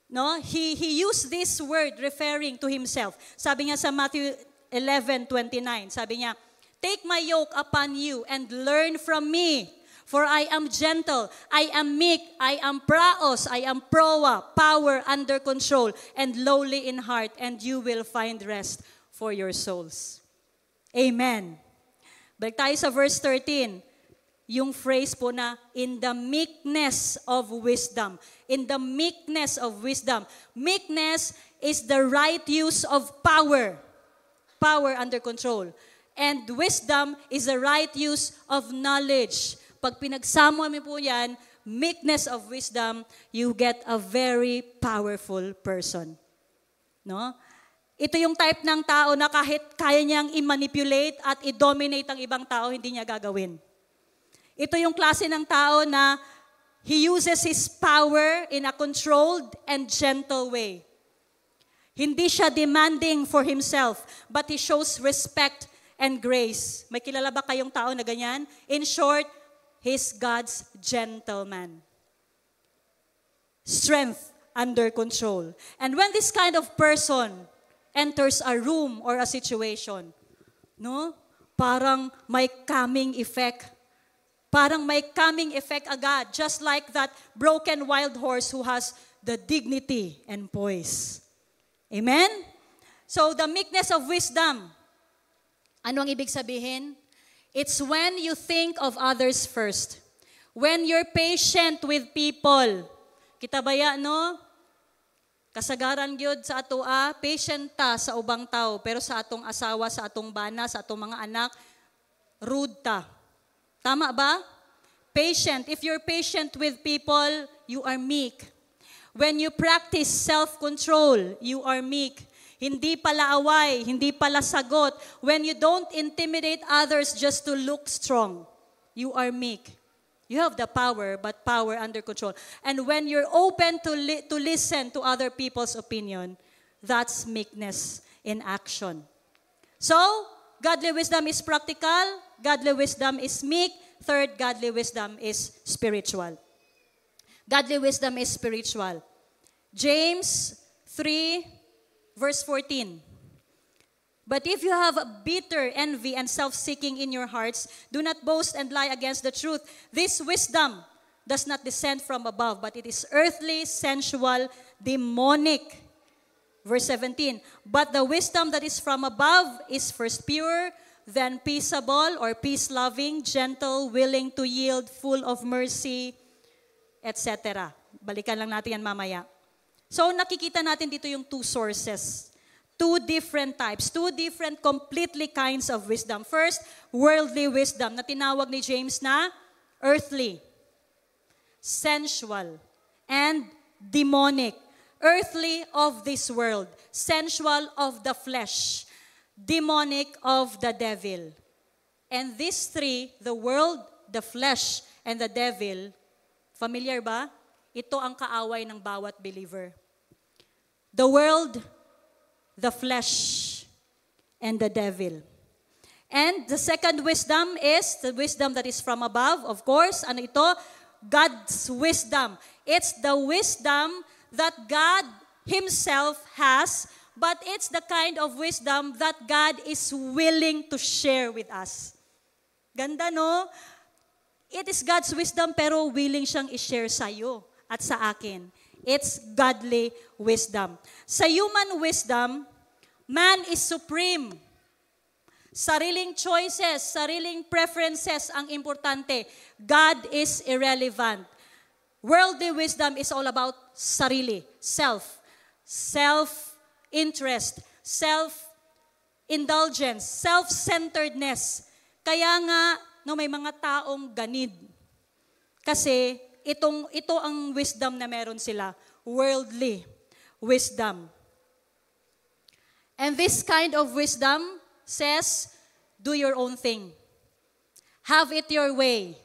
No, He used this word referring to Himself. Sabi niya sa Matthew 11:29, sabi niya, "Take my yoke upon you and learn from me. For I am gentle, I am meek, I am praos, I am proa, power under control, and lowly in heart, and you will find rest for your souls." Amen. Balik tayo sa verse 13. Yung phrase po na, in the meekness of wisdom. In the meekness of wisdom. Meekness is the right use of power. Power under control. And wisdom is the right use of knowledge. Pag pinagsama mo po yan, meekness of wisdom, you get a very powerful person. No? Ito yung type ng tao na kahit kaya niyang i-manipulate at i-dominate ang ibang tao, hindi niya gagawin. Ito yung klase ng tao na he uses his power in a controlled and gentle way. Hindi siya demanding for himself, but he shows respect and grace. May kilala ba kayong tao na ganyan? In short, he's God's gentleman. Strength under control. And when this kind of person enters a room or a situation, no? Parang may calming effect. Parang may calming effect agad, just like that broken wild horse who has the dignity and poise. Amen? So the meekness of wisdom, ano ang ibig sabihin? It's when you think of others first. When you're patient with people. Kita ba ya, no? Kasagaran gyud sa atoa, patient ta sa ubang tao, pero sa atong asawa, sa atong bana, sa atong mga anak, rude ta. Tama ba? Patient. If you're patient with people, you are meek. When you practice self-control, you are meek. Hindi pala away, hindi pala sagot. When you don't intimidate others just to look strong, you are meek. You have the power, but power under control. And when you're open to listen to other people's opinion, that's meekness in action. So, godly wisdom is practical. Godly wisdom is meek. Third, godly wisdom is spiritual. Godly wisdom is spiritual. James 3, verse 14. But if you have a bitter envy and self-seeking in your hearts, do not boast and lie against the truth. This wisdom does not descend from above, but it is earthly, sensual, demonic. Verse 17. But the wisdom that is from above is first pure, then peaceable or peace-loving, gentle, willing to yield, full of mercy, etc. Balikan lang natin yan mamaya. So nakikita natin dito yung two sources. Two different types. Two different completely kinds of wisdom. First, worldly wisdom na tinawag ni James na earthly, sensual, and demonic. Earthly of this world, sensual of the flesh, demonic of the devil. And these three, the world, the flesh, and the devil, familiar ba? Ito ang kaaway ng bawat believer. The world, the flesh, and the devil. And the second wisdom is the wisdom that is from above, of course. Ano ito? God's wisdom. It's the wisdom that God Himself has, but it's the kind of wisdom that God is willing to share with us. Ganda, no? It is God's wisdom, pero willing siyang i-share sa iyo at sa akin. It's godly wisdom. Sa human wisdom, man is supreme. Sariling choices, sariling preferences ang importante. God is irrelevant. Worldly wisdom is all about sarili, self-interest, self-indulgence, self-centeredness. Kaya nga, no, may mga taong ganid. Kasi ito ang wisdom na meron sila, worldly wisdom. And this kind of wisdom says, do your own thing. Have it your way.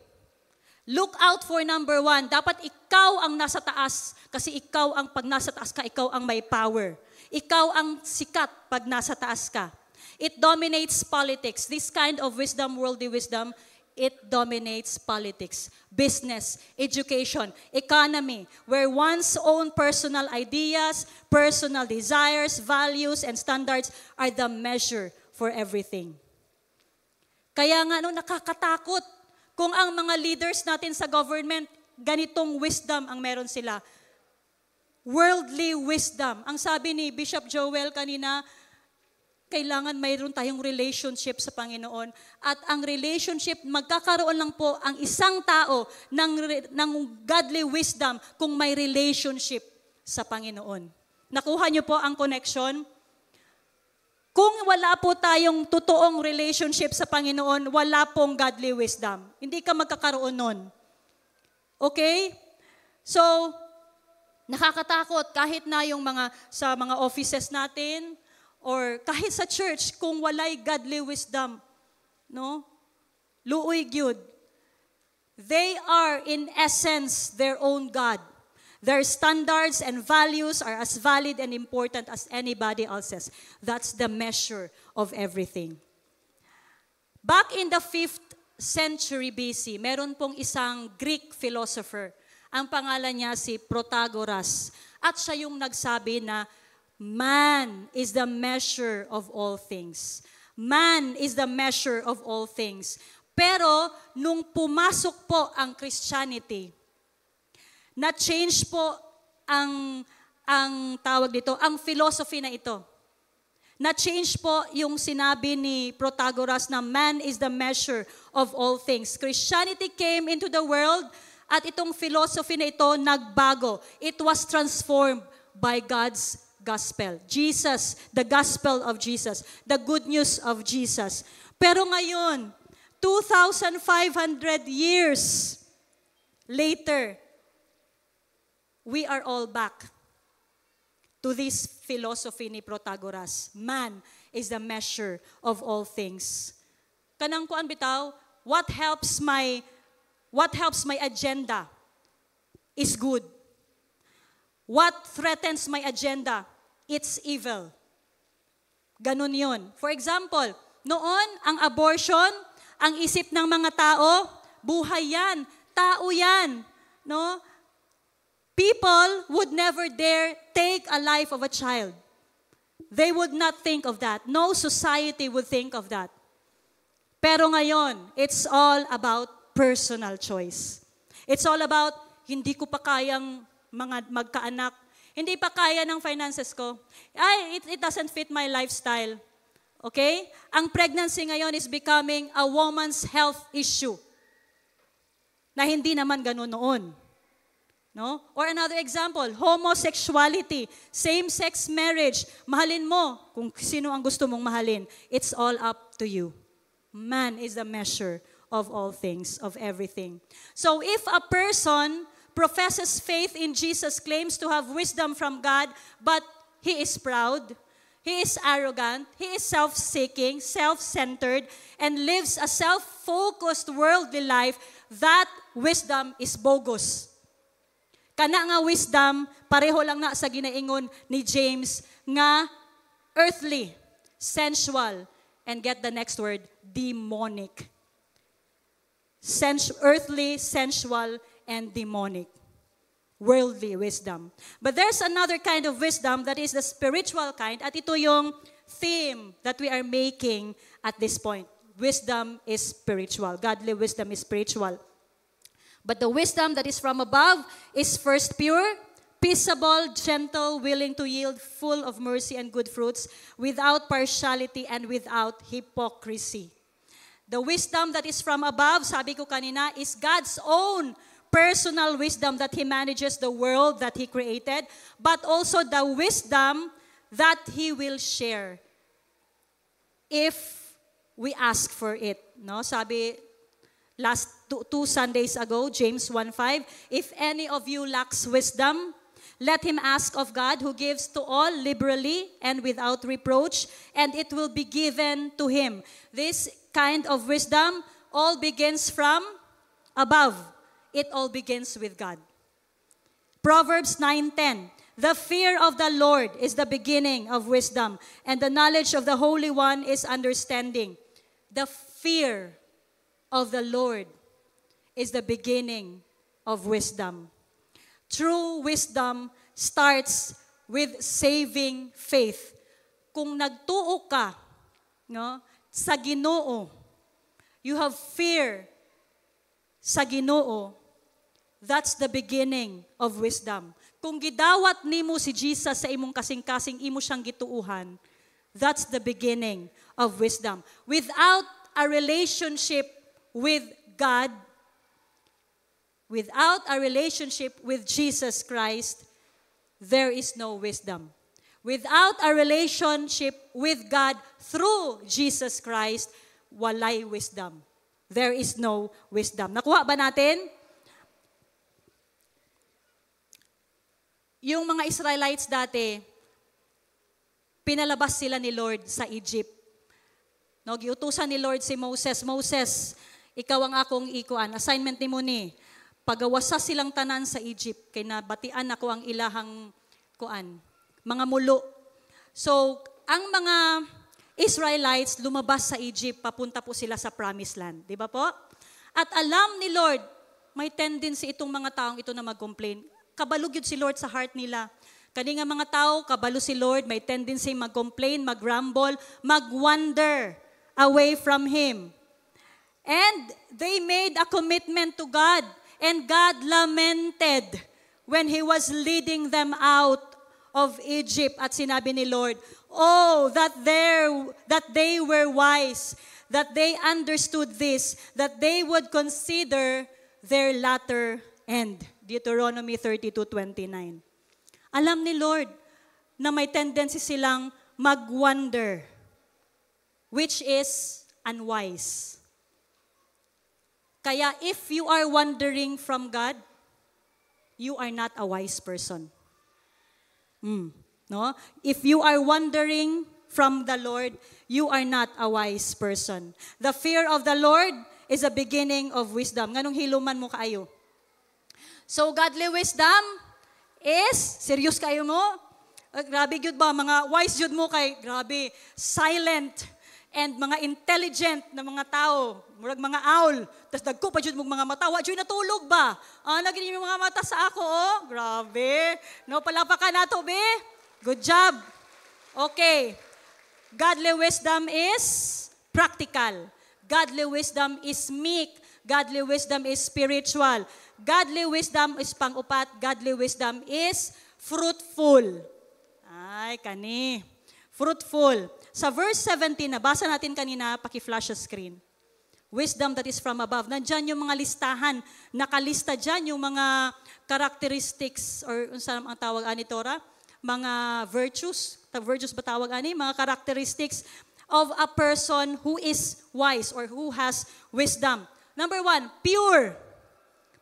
Look out for number one. Dapat ikaw ang nasa taas kasi ikaw ang pag nasa taas ka, ikaw ang may power. Ikaw ang sikat pag nasa taas ka. It dominates politics. This kind of wisdom, worldly wisdom, it dominates politics, business, education, economy, where one's own personal ideas, personal desires, values, and standards are the measure for everything. Kaya nga, nakakatakot kung ang mga leaders natin sa government, ganitong wisdom ang meron sila. Worldly wisdom. Ang sabi ni Bishop Joel kanina, kailangan mayroon tayong relationship sa Panginoon. At ang relationship, magkakaroon lang po ang isang tao ng godly wisdom kung may relationship sa Panginoon. Nakuha niyo po ang connection? Kung wala po tayong totoong relationship sa Panginoon, wala pong godly wisdom. Hindi ka magkakaroon nun. Okay? So, nakakatakot kahit na yung sa mga offices natin or kahit sa church kung walay godly wisdom. No? Luoy gyud. They are in essence their own God. Their standards and values are as valid and important as anybody else's. That's the measure of everything. Back in the 5th century BC, meron pong isang Greek philosopher. Ang pangalan niya si Protagoras. At siya yung nagsabi na, man is the measure of all things. Man is the measure of all things. Pero, nung pumasok po ang Christianity, na-change po ang tawag dito, ang philosophy na ito. Na-change po yung sinabi ni Protagoras na man is the measure of all things. Christianity came into the world at itong philosophy na ito nagbago. It was transformed by God's gospel. Jesus, the gospel of Jesus, the good news of Jesus. Pero ngayon, 2,500 years later, we are all back to this philosophy ni Protagoras. Man is the measure of all things. Kanang kuan bitaw, what helps my agenda is good. What threatens my agenda, it's evil. Ganun yun. For example, noon, ang abortion, ang isip ng mga tao, buhay yan, tao yan. No? People would never dare take a life of a child. They would not think of that. No society would think of that. Pero ngayon, it's all about personal choice. It's all about, hindi ko pa kayang magkaanak. Hindi pa kaya ng finances ko. It doesn't fit my lifestyle. Okay? Ang pregnancy ngayon is becoming a woman's health issue. Na hindi naman ganun noon. No? Or another example, homosexuality, same-sex marriage. Mahalin mo kung sino ang gusto mong mahalin. It's all up to you. Man is the measure of all things, of everything. So if a person professes faith in Jesus, claims to have wisdom from God, but he is proud, he is arrogant, he is self-seeking, self-centered, and lives a self-focused worldly life, that wisdom is bogus. Kana nga wisdom, pareho lang na sa ginaingon ni James, nga earthly, sensual, And get the next word, demonic. Earthly, sensual, and demonic. Worldly wisdom. But there's another kind of wisdom that is the spiritual kind. At ito yung theme that we are making at this point. Wisdom is spiritual. Godly wisdom is spiritual. But the wisdom that is from above is first pure, peaceable, gentle, willing to yield, full of mercy and good fruits, without partiality and without hypocrisy. The wisdom that is from above, sabi ko kanina, is God's own personal wisdom that He manages the world that He created, but also the wisdom that He will share if we ask for it. No? Sabi, last two Sundays ago, James 1:5, if any of you lacks wisdom, let him ask of God, who gives to all liberally and without reproach, and it will be given to him. This kind of wisdom all begins from above. It all begins with God. Proverbs 9:10, the fear of the Lord is the beginning of wisdom, and the knowledge of the Holy One is understanding. The fear of the Lord is the beginning of wisdom. True wisdom starts with saving faith. Kung nagtuo ka, no, sa Ginoo, you have fear sa Ginoo, that's the beginning of wisdom. Kung gidawat nimo si Jesus sa imong kasing-kasing, imo siyang gituuhan, that's the beginning of wisdom. Without a relationship with God, without a relationship with Jesus Christ, there is no wisdom. Without a relationship with God through Jesus Christ, walay wisdom. There is no wisdom. Nakuha ba natin? Yung mga Israelites dati, pinalabas sila ni Lord sa Egypt. No, giutusan ni Lord si Moses, Moses, ikaw ang akong ikuan. Assignment ni mo ni, pagawasa silang tanan sa Egypt, kay nabatian ako ang ilahang kuan, mga mulo. So, ang mga Israelites lumabas sa Egypt, papunta po sila sa Promised Land. Di ba po? At alam ni Lord, may tendency itong mga taong ito na mag-complain. Kabalog yun si Lord sa heart nila. Kani nga mga tao, kabalo si Lord, may tendency mag-complain, mag-grumble, mag-wander away from Him. And they made a commitment to God. And God lamented when He was leading them out of Egypt. At sinabi ni Lord, oh, that they were wise, that they understood this, that they would consider their latter end. Deuteronomy 32:29. Alam ni Lord na may tendency silang mag-wander, which is unwise. Kaya if you are wandering from God, you are not a wise person. No? If you are wandering from the Lord, you are not a wise person. The fear of the Lord is a beginning of wisdom. Nganong hiluman mo kaayo? So godly wisdom is, serious kayo mo? Grabe yun ba? Mga wise yun mo kay, grabe, silent and mga intelligent na mga tao. Murag mga owl. Tapos dagko pa yun mong mga mata. Wadyo natulog ba? Naging yung mga mata sa ako, oh. Grabe. No, palapakan na to, be. Good job. Okay. Godly wisdom is practical. Godly wisdom is meek. Godly wisdom is spiritual. Godly wisdom is pang-upat. Godly wisdom is fruitful. Ay, kani. Fruitful. Sa verse 17, nabasa natin kanina, paki-flash sa screen. Wisdom that is from above. Nandyan yung mga listahan. Nakalista dyan yung mga characteristics or saan ang tawag ani Tora? Mga virtues. Virtues ba tawag ani? Mga characteristics of a person who is wise or who has wisdom. Number 1, pure.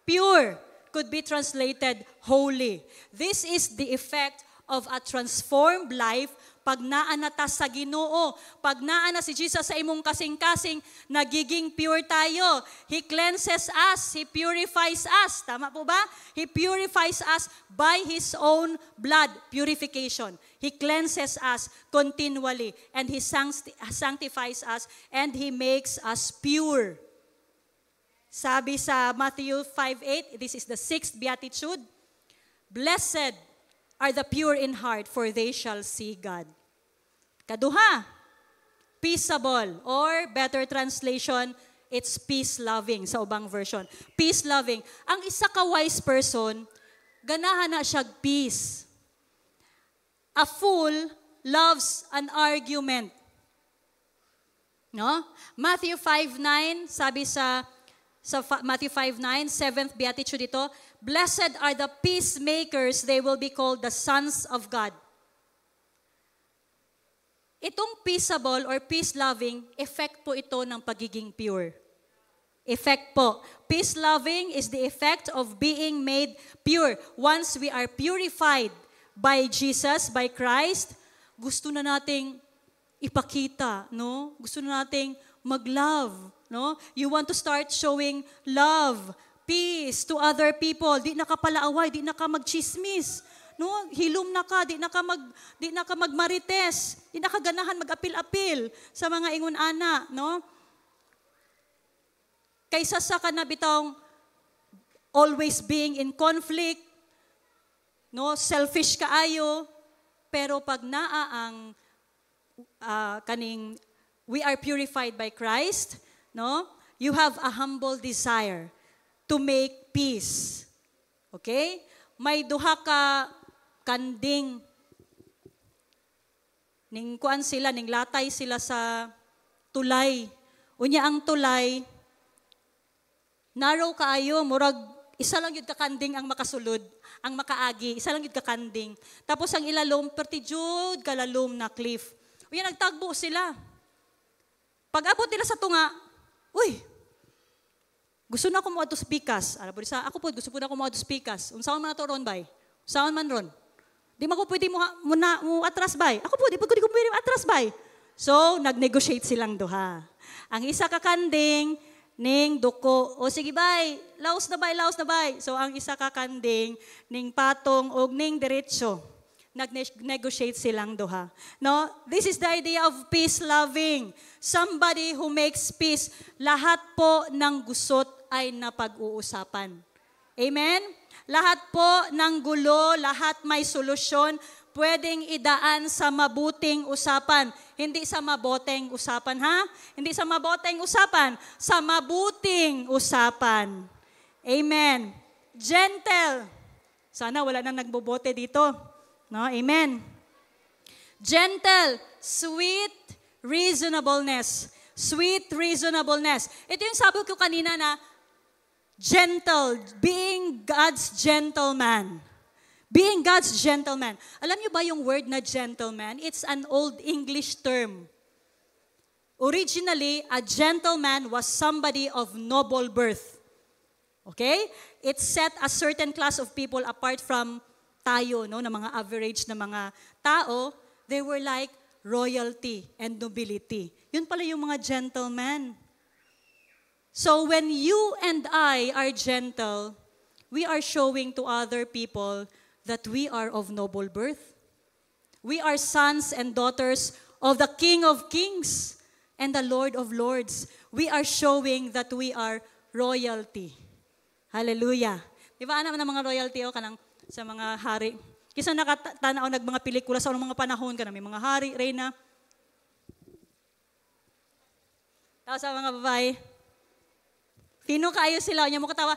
Pure could be translated holy. This is the effect of a transformed life Pag naanata sa Ginoo, pag naana si Jesus sa imong kasing-kasing, nagiging pure tayo. He cleanses us, He purifies us. Tama po ba? He purifies us by His own blood purification. He cleanses us continually, and He sanctifies us, and He makes us pure. Sabi sa Matthew 5:8, this is the 6th beatitude, Blessed are the pure in heart, for they shall see God. Kaduha, peaceable, or better translation, it's peace-loving sa ubang version. Peace-loving. Ang isa ka wise person, ganahan na siya peace. A fool loves an argument. No? Matthew 5:9, sabi sa Matthew 5:9, 7th beatitude ito, Blessed are the peacemakers, they will be called the sons of God. Itong peaceable or peace-loving, effect po ito ng pagiging pure. Effect po. Peace-loving is the effect of being made pure. Once we are purified by Jesus, by Christ, gusto na nating ipakita, no? Gusto na nating mag-love, no? You want to start showing love, peace to other people. Di na ka palaaway, di na ka magchismis. No, hilom na ka, di na ka magmarites, di na ka ganahan mag-apil-apil sa mga ingon ana, no? Kaysa sa kanabitang always being in conflict, no, selfish kaayo, pero pag naa ang kaning we are purified by Christ, no? You have a humble desire to make peace. Okay? May duha ka kanding ning kuan sila, ning latay sila sa tulay. Unya ang tulay narrow kaayo, murag isa lang yun kakanding ang makasulod, ang makaagi, isa lang yun kakanding. Tapos ang ilalom, pertijud kalalom na cliff. Unya nagtagbo sila. Pag abot nila sa tunga, uy, gusto na ako mo ato spikas. Ako po, gusto po na ako mo ato spikas. Unsaon man ato ron bay? Unsaon man ron? Di mo ko pwede mo atras bay. Ako po, di ko pwede mo atras bay. So, nag-negotiate silang duha. Ang isa kakanding, ning duko. O sige bay, laos na bay. So, ang isa kakanding, ning patong, o ning diretsyo. Nag-negotiate silang duha. No? This is the idea of peace-loving. Somebody who makes peace. Lahat po ng gusot ay napag-uusapan. Amen? Lahat po ng gulo, lahat may solusyon, pwedeng idaan sa mabuting usapan. Hindi sa maboteng usapan, ha? Hindi sa maboteng usapan, sa mabuting usapan. Amen. Gentle. Sana wala nang nagbobote dito. No? Amen. Gentle, sweet reasonableness. Sweet reasonableness. Ito yung sabi ko kanina na gentle, being God's gentleman. Being God's gentleman. Alam niyo ba yung word na gentleman? It's an old English term. Originally, a gentleman was somebody of noble birth. Okay? It set a certain class of people apart from tayo, no, na mga average na mga tao. They were like royalty and nobility. Yun pala yung mga gentlemen. So when you and I are gentle, we are showing to other people that we are of noble birth. We are sons and daughters of the King of Kings and the Lord of Lords. We are showing that we are royalty. Hallelujah. Di ba naman ang mga royalty o kanang sa mga hari? Kisa nakatanaw nag mga pelikula sa mga panahon ka na may mga hari, reyna. Tapos sa mga babae, fino kayo sila, niya mo katawa,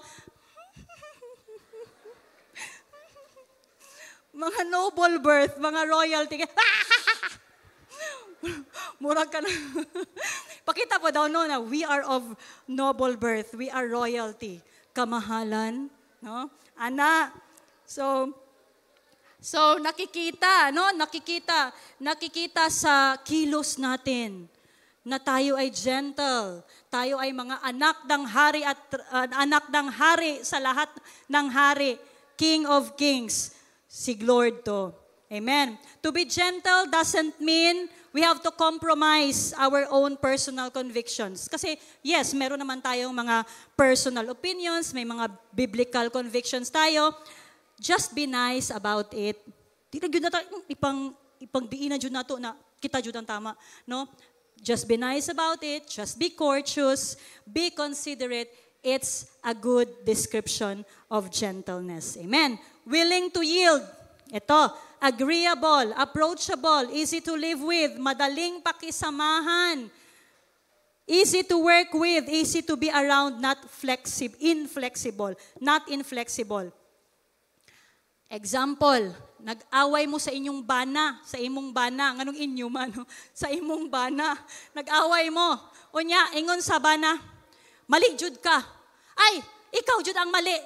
mga noble birth, mga royalty. Murag ka na. Pakita po daw no, na we are of noble birth. We are royalty. Kamahalan. No? Ana. So nakikita, no? Nakikita sa kilos natin na tayo ay gentle. Tayo ay mga anak ng hari at anak ng hari sa lahat ng hari. King of Kings. Si Lord to. Amen. To be gentle doesn't mean we have to compromise our own personal convictions. Kasi yes, meron naman tayong mga personal opinions, may mga biblical convictions tayo. Just be nice about it. Di na yun na tayo, ipangdiin na yun na to na kita yun ang tama. No? Just be nice about it. Just be courteous. Be considerate. It's a good description of gentleness. Amen. Willing to yield. Ito, agreeable, approachable, easy to live with, madaling pakisamahan, easy to work with, easy to be around, not inflexible. Example, nag-away mo sa inyong bana, nganong inyo man, sa imong bana, nag-away mo, unya, ingon sa bana, mali jud ka, ay, ikaw jud ang mali,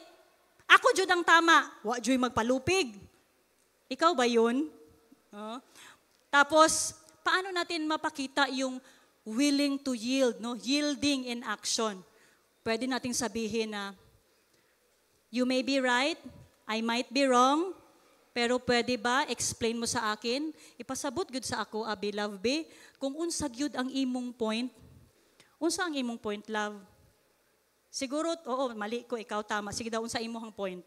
ako jud ang tama, wa jud magpalupig. Ikaw ba yun? Tapos, paano natin mapakita yung willing to yield, no? Yielding in action. Pwede nating sabihin na, you may be right, I might be wrong, pero pwede ba, explain mo sa akin, ipasabot gud sa ako, beloved be, kung unsag yun ang imong point, unsa ang imong point, love? Siguro, oo, mali ko, ikaw tama, sige daw, unsa imong point.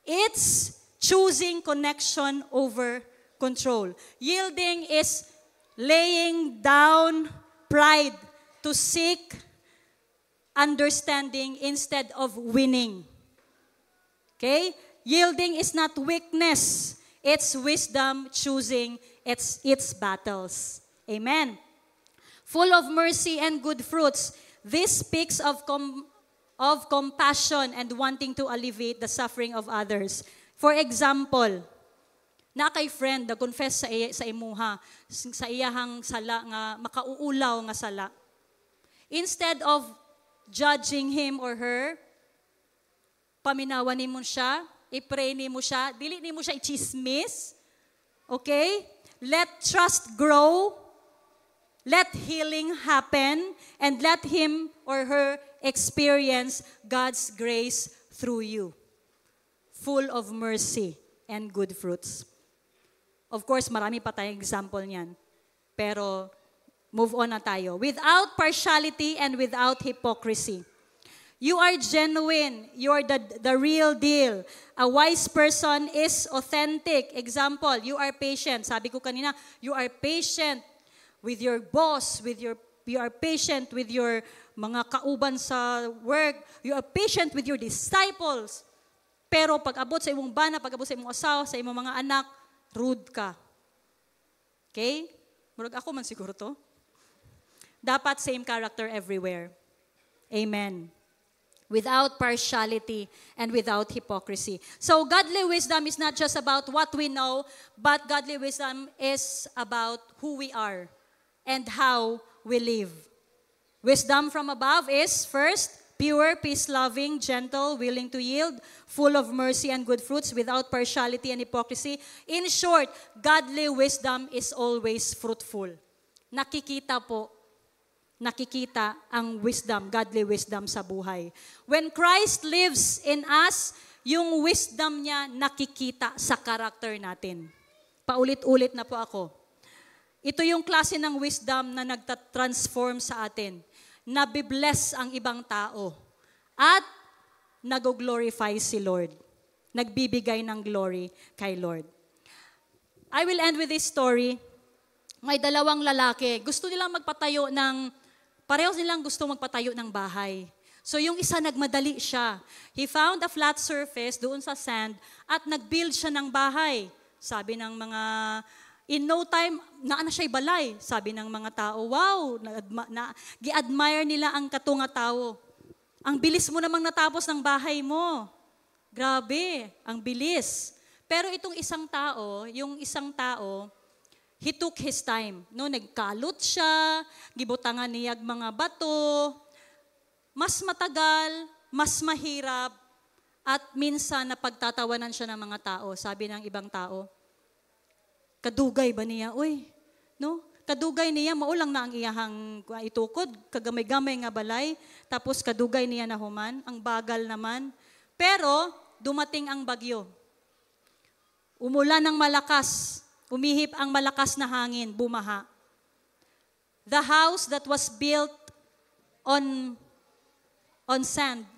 It's choosing connection over control. Yielding is laying down pride to seek understanding instead of winning. Okay? Yielding is not weakness. It's wisdom choosing its battles. Amen. Full of mercy and good fruits. This speaks of compassion and wanting to alleviate the suffering of others. For example, na kay friend, confess sa imuha, sa iyahang sala nga, makauulaw nga sala. Instead of judging him or her, paminawan mo siya, i-pray mo siya, dili mo siya i-chismis, okay? Let trust grow, let healing happen, and let him or her experience God's grace through you. Full of mercy and good fruits. Of course, marami pa tayong example niyan. Pero, move on na tayo. Without partiality and without hypocrisy. You are genuine. You are the real deal. A wise person is authentic. Example, you are patient. Sabi ko kanina, you are patient with your boss, you are patient with your mga kauban sa work. You are patient with your disciples. Pero pag abot sa imong bana, pag abot sa imong asawa, sa imong mga anak, rude ka. Okay? Murag ako man siguro to. Dapat same character everywhere. Amen. Without partiality and without hypocrisy. So godly wisdom is not just about what we know, but godly wisdom is about who we are and how we live. Wisdom from above is first, pure, peace-loving, gentle, willing to yield, full of mercy and good fruits, without partiality and hypocrisy. In short, godly wisdom is always fruitful. Nakikita ang wisdom, godly wisdom sa buhay. When Christ lives in us, yung wisdom niya nakikita sa karakter natin. Paulit-ulit na po ako. Ito yung klase ng wisdom na nagtatransform sa atin. Nabibless ang ibang tao at nag-glorify si Lord. Nagbibigay ng glory kay Lord. I will end with this story. May dalawang lalaki. Gusto nilang magpatayo pareho nilang gusto magpatayo ng bahay. So yung isa nagmadali siya. He found a flat surface doon sa sand at nag-build siya ng bahay. Sabi ng mga, in no time, naana siya'y balay. Sabi ng mga tao, wow, gi-admire nila ang katunga tao. Ang bilis mo namang natapos ng bahay mo. Grabe, ang bilis. Pero itong isang tao, he took his time. No, nagkalot siya, gibutangan niyag mga bato, mas matagal, mas mahirap, at minsan napagtatawanan siya ng mga tao. Sabi ng ibang tao, kadugay ba niya? Uy, no? Kadugay niya, maulang na ang iyahang itukod, kagamay-gamay nga balay, tapos kadugay niya na human, ang bagal naman. Pero, dumating ang bagyo. Umulan ng malakas, umihip ang malakas na hangin, bumaha. The house that was built on sand,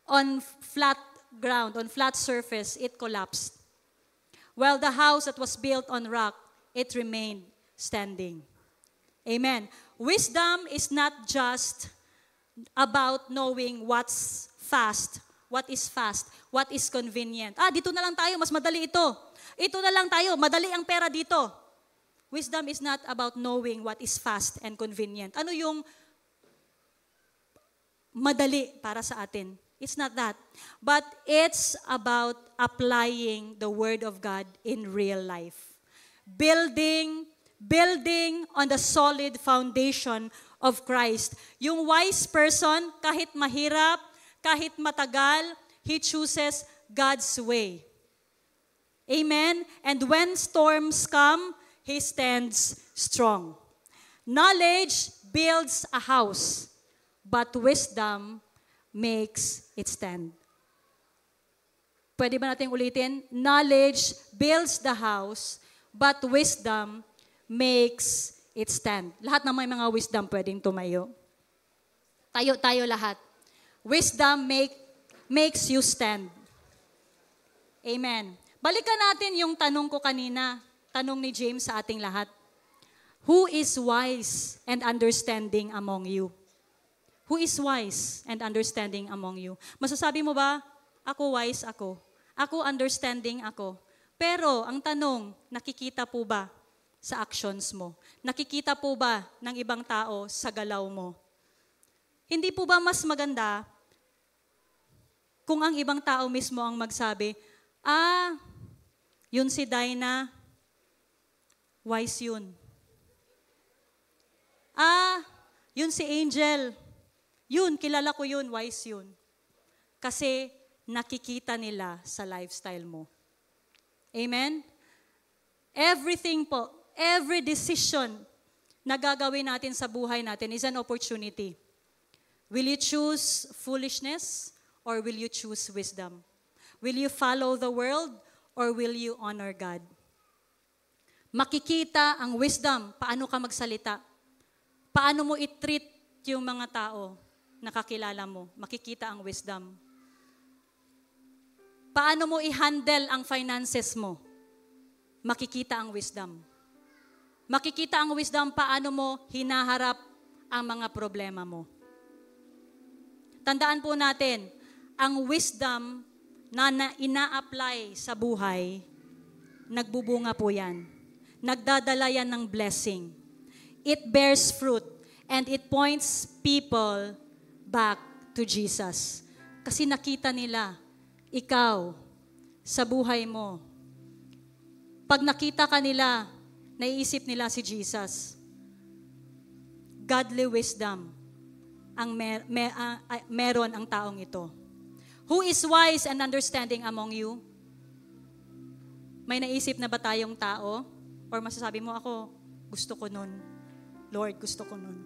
on flat ground, on flat surface, it collapsed. While the house that was built on rock, it remained standing. Amen. Wisdom is not just about knowing what is fast, what is convenient. Dito na lang tayo, mas madali ito. Ito na lang tayo, madali ang pera dito. Wisdom is not about knowing what is fast and convenient. Ano yung madali para sa atin? It's not that. But it's about applying the Word of God in real life. Building on the solid foundation of Christ. Yung wise person, kahit mahirap, kahit matagal, he chooses God's way. Amen? And when storms come, he stands strong. Knowledge builds a house, but wisdom makes it stand. Pwede ba natin ulitin? Knowledge builds the house, but wisdom makes it stand. Lahat ng mga wisdom pwedeng tumayo. Tayo lahat. Wisdom makes you stand. Amen. Balikan natin yung tanong ko kanina, tanong ni James sa ating lahat. Who is wise and understanding among you? Who is wise and understanding among you? Masasabi mo ba, ako wise ako. Ako understanding ako. Pero ang tanong, nakikita po ba sa actions mo? Nakikita po ba ng ibang tao sa galaw mo? Hindi po ba mas maganda kung ang ibang tao mismo ang magsabi, yun si Dinah, wise yun. Yun si Angel, yun, kilala ko yun, wise yun. Kasi nakikita nila sa lifestyle mo. Amen? Everything po, every decision na gagawin natin sa buhay natin is an opportunity. Will you choose foolishness or will you choose wisdom? Will you follow the world or will you honor God? Makikita ang wisdom, paano ka magsalita. Paano mo i-treat yung mga tao na kakilala mo. Makikita ang wisdom. Paano mo i-handle ang finances mo. Makikita ang wisdom. Makikita ang wisdom paano mo hinaharap ang mga problema mo. Tandaan po natin, ang wisdom na ina-apply sa buhay, nagbubunga po yan. Nagdadala yan ng blessing. It bears fruit and it points people back to Jesus. Kasi nakita nila, ikaw, sa buhay mo, pag nakita ka nila, naiisip nila si Jesus. Godly wisdom ang meron ang taong ito. Who is wise and understanding among you? May naisip na ba tayong tao? Or masasabi mo ako, gusto ko nun. Lord, gusto ko nun.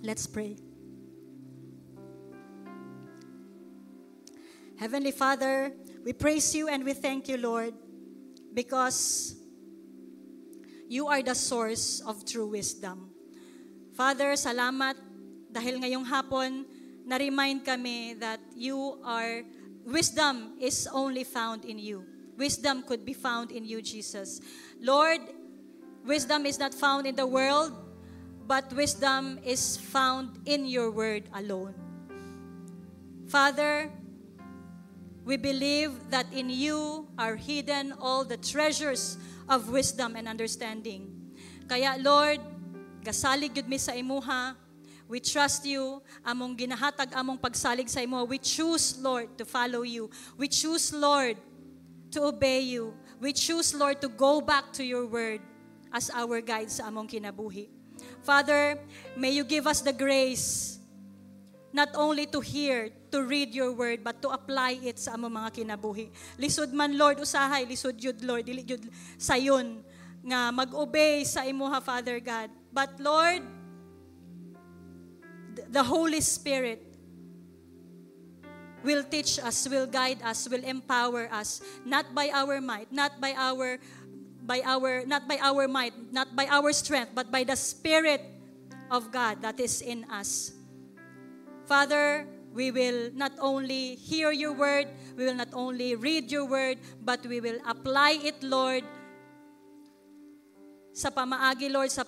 Let's pray. Heavenly Father, we praise you and we thank you, Lord, because you are the source of true wisdom. Father, salamat dahil ngayong hapon, na-remind kami that wisdom is only found in you. Wisdom could be found in you, Jesus. Lord, wisdom is not found in the world, but wisdom is found in your word alone. Father, we believe that in you are hidden all the treasures of wisdom and understanding. Kaya, Lord, gasalig yun mi sa imuha. We trust you. Among ginahatag among pagsalig sa imuha. We choose, Lord, to follow you. We choose, Lord, to obey you. We choose, Lord, to go back to your word as our guide sa among kinabuhi. Father, may you give us the grace not only to hear, to read your word, but to apply it sa among mga kinabuhi. Lisod man, Lord, usahay, lisod yun, Lord, dili yun sayon, nga mag-obey sa imuha, Father God. But, Lord, the Holy Spirit will teach us, will guide us, will empower us, not by our might, not by our might, not by our strength, but by the Spirit of God that is in us. Father, we will not only hear your word, we will not only read your word, but we will apply it, Lord, sa pamaagi, Lord, sa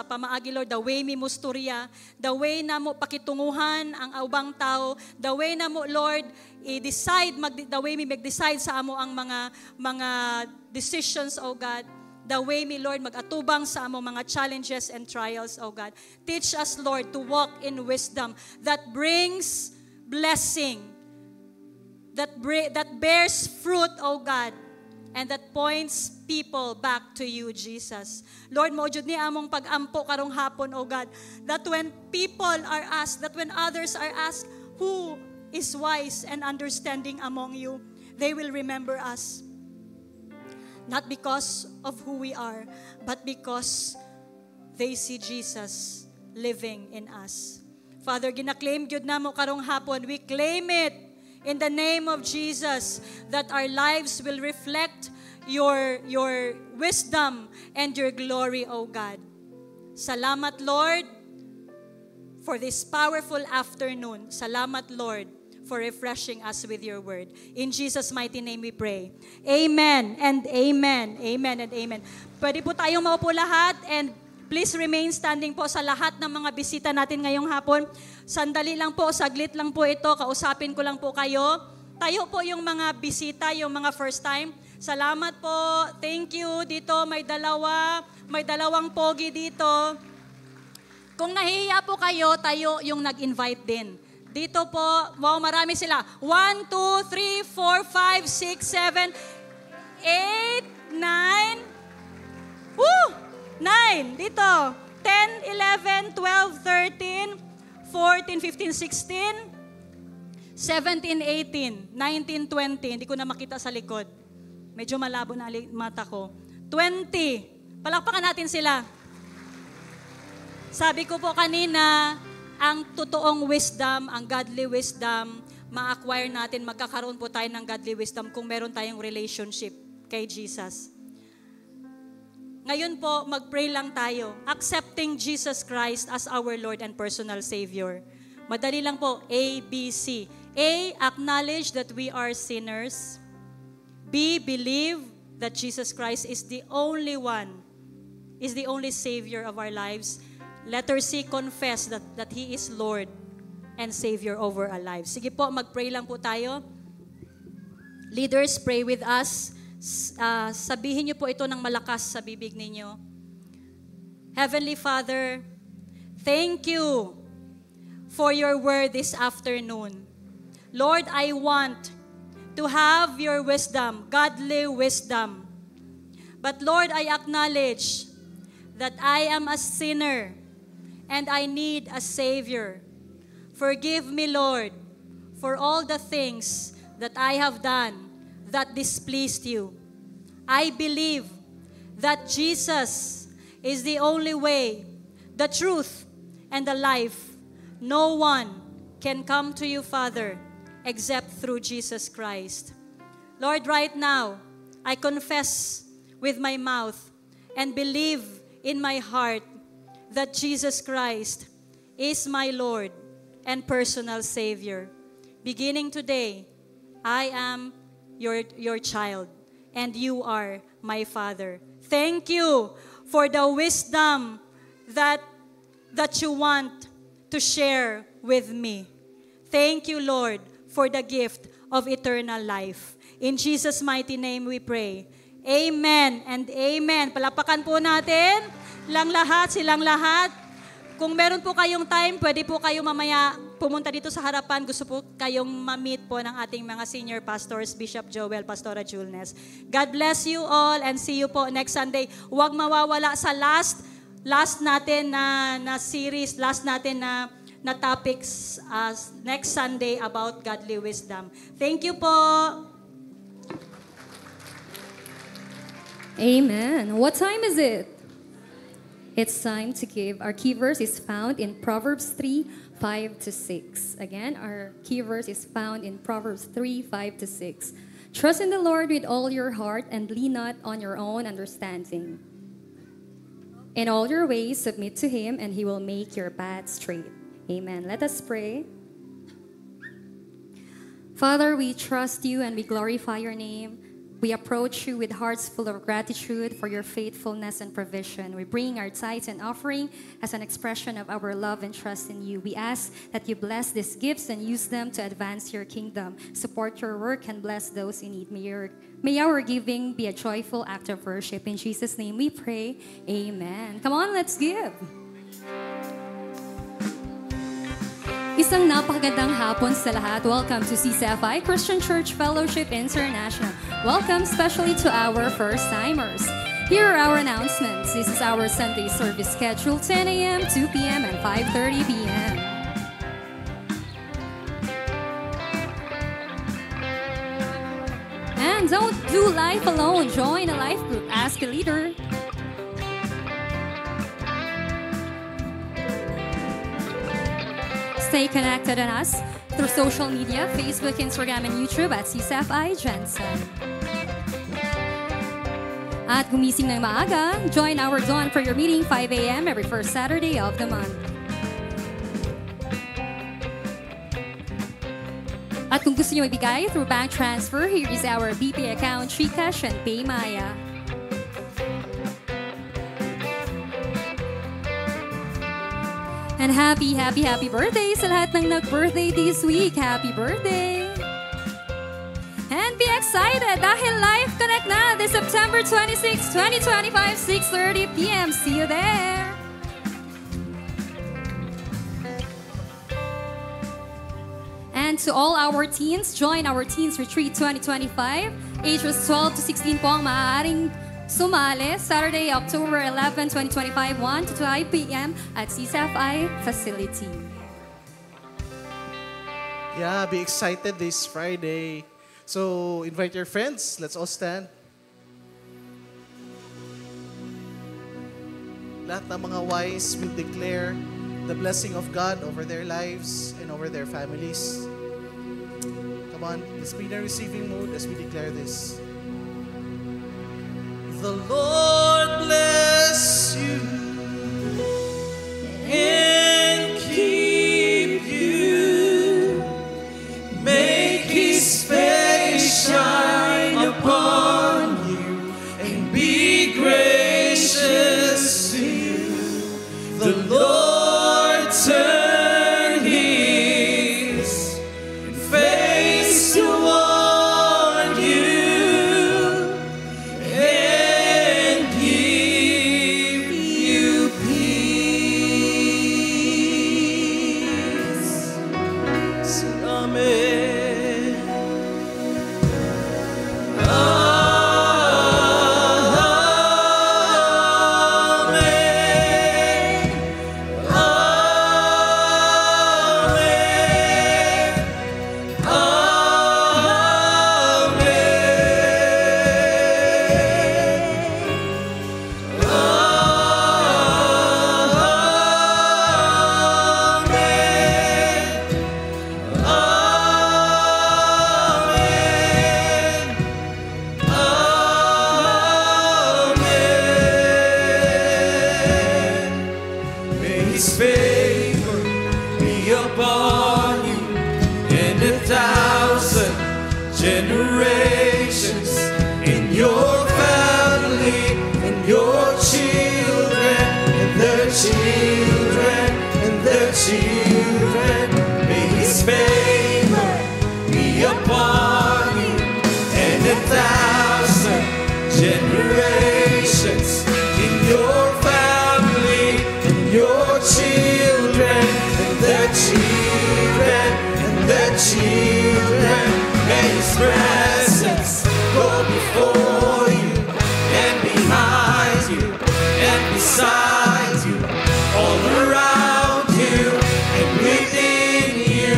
pamaagi, Lord, the way mi musturya, the way na mo pakitunguhan ang ubang tao, the way na mo, Lord, i-decide, the way mi mag-decide sa amo ang mga decisions, O God, the way mi, Lord, mag-atubang sa amo mga challenges and trials, O God. Teach us, Lord, to walk in wisdom that brings blessing, that bears fruit, O God, and that points people back to you, Jesus. Lord, mo jud ni among pag-ampo karong hapon, O God, that when people are asked, that when others are asked, who is wise and understanding among you, they will remember us. Not because of who we are, but because they see Jesus living in us. Father, gina-claim gyud namo karong hapon. We claim it in the name of Jesus that our lives will reflect your wisdom and your glory, O God. Salamat, Lord, for this powerful afternoon. Salamat, Lord, for refreshing us with your word. In Jesus' mighty name we pray. Amen and amen. Amen and amen. Pwede po tayong maupo lahat, and please remain standing po sa lahat ng mga bisita natin ngayong hapon. Sandali lang po, saglit lang po ito. Kausapin ko lang po kayo. Tayo po yung mga bisita, yung mga first time. Salamat po. Thank you. Dito may dalawang pogi dito. Kung nahihiya po kayo, tayo yung nag-invite din. Dito po, wow, marami sila. 1, 2, 3, 4, 5, 6, 7, 8, 9. Woo! 9. Dito. 10, 11, 12, 13, 14, 15, 16, 17, 18, 19, 20. Hindi ko na makita sa likod. Medyo malabo na mata ko. 20. Palakpakan natin sila. Sabi ko po kanina, ang totoong wisdom, ang godly wisdom, ma-acquire natin, magkakaroon po tayo ng godly wisdom kung meron tayong relationship kay Jesus. Ngayon po, mag-pray lang tayo, accepting Jesus Christ as our Lord and personal Savior. Madali lang po, A, B, C. A, acknowledge that we are sinners. B, believe that Jesus Christ is the only one, is the only Savior of our lives. Letter C, confess that He is Lord and Savior over our lives. Sige po, mag-pray lang po tayo. Leaders, pray with us. Sabihin niyo po ito ng malakas sa bibig ninyo. Heavenly Father, thank you for your word this afternoon. Lord, I want to have your wisdom, godly wisdom. But Lord, I acknowledge that I am a sinner and I need a Savior. Forgive me, Lord, for all the things that I have done that displeased you. I believe that Jesus is the only way, the truth, and the life. No one can come to you, Father, except through Jesus Christ. Lord, right now, I confess with my mouth and believe in my heart that Jesus Christ is my Lord and personal Savior. Beginning today, I am your child, and you are my Father. Thank you for the wisdom that you want to share with me. Thank you, Lord, for the gift of eternal life. In Jesus' mighty name we pray. Amen and amen. Palapakan po natin silang lahat. Kung meron po kayong time, pwede po kayo mamaya pumunta dito sa harapan. Gusto po kayong ma-meet po ng ating mga senior pastors, Bishop Joel, Pastora Julnes. God bless you all and see you po next Sunday. Huwag mawawala sa last natin na series, last natin na topics next Sunday about godly wisdom. Thank you po. Amen. What time is it? It's time to give. Our key verse is found in Proverbs 3, 5 to 6. Again, our key verse is found in Proverbs 3, 5 to 6. Trust in the Lord with all your heart and lean not on your own understanding. In all your ways, submit to Him, and He will make your path straight. Amen. Let us pray. Father, we trust You and we glorify Your name. We approach You with hearts full of gratitude for Your faithfulness and provision. We bring our tithes and offering as an expression of our love and trust in You. We ask that You bless these gifts and use them to advance Your kingdom, support Your work, and bless those in need. May our giving be a joyful act of worship. In Jesus' name we pray. Amen. Come on, let's give. Isang napakagandang hapon sa lahat. Welcome to CCFI Christian Church Fellowship International. Welcome especially to our first-timers. Here are our announcements. This is our Sunday service schedule, 10 a.m., 2 p.m., and 5:30 p.m. And don't do life alone. Join a life group. Ask a leader. Stay connected on us through social media, Facebook, Instagram, and YouTube at CCFI Jensen. At gumising ng maaga, join our Dawn Prayer Meeting 5 a.m. every first Saturday of the month. At kung gusto niyo ibigay through bank transfer, here is our BP account, GCash, and PayMaya. And happy birthday sa lahat ng nag-birthday this week. Happy birthday! And be excited dahil Live Connect na this September 26, 2025, 6:30 p.m. See you there! And to all our teens, join our Teens Retreat 2025. Ages 12 to 16 po ang maaaring sumali Saturday, October 11, 2025, 1 to 5 p.m. at CCFI facility. Yeah, be excited this Friday. So, invite your friends. Let's all stand. Lahat ng mga wise will declare the blessing of God over their lives and over their families. Come on, let's be in a receiving mood as we declare this. The Lord bless you and keep you. Make His face shine upon you and be gracious to you. The Lord turn His face toward you. Generations in your family and your children and their children and their children. May His favor be upon you and 1,000 generations in your family and your children and their children and their children. May His presence go before you and behind you and beside you, all around you and within you.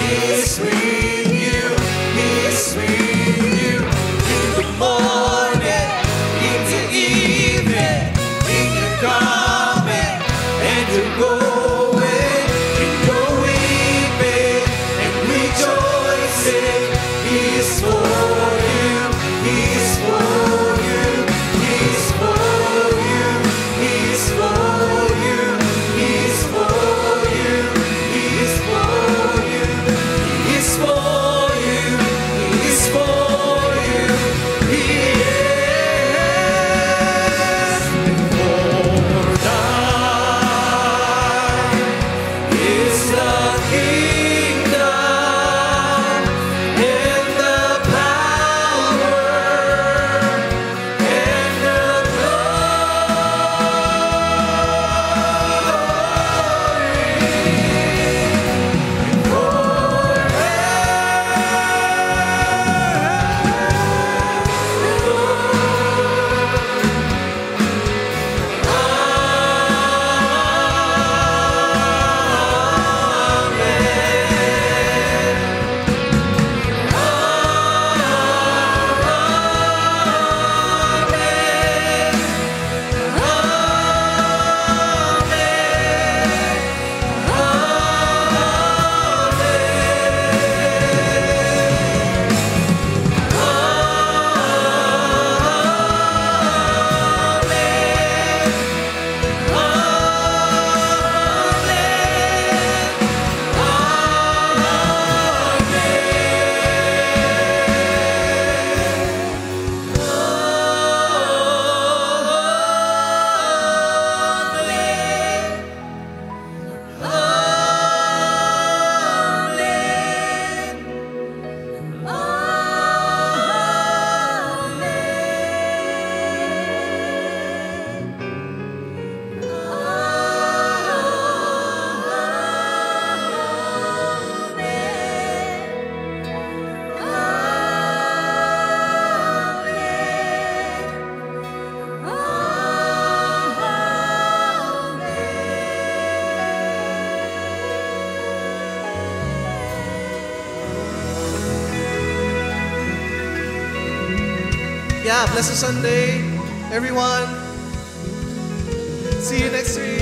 He is with you, He is with you. In the morning, in the evening, in your coming and your going, in your yeah, bless the Sunday, everyone. See you next week.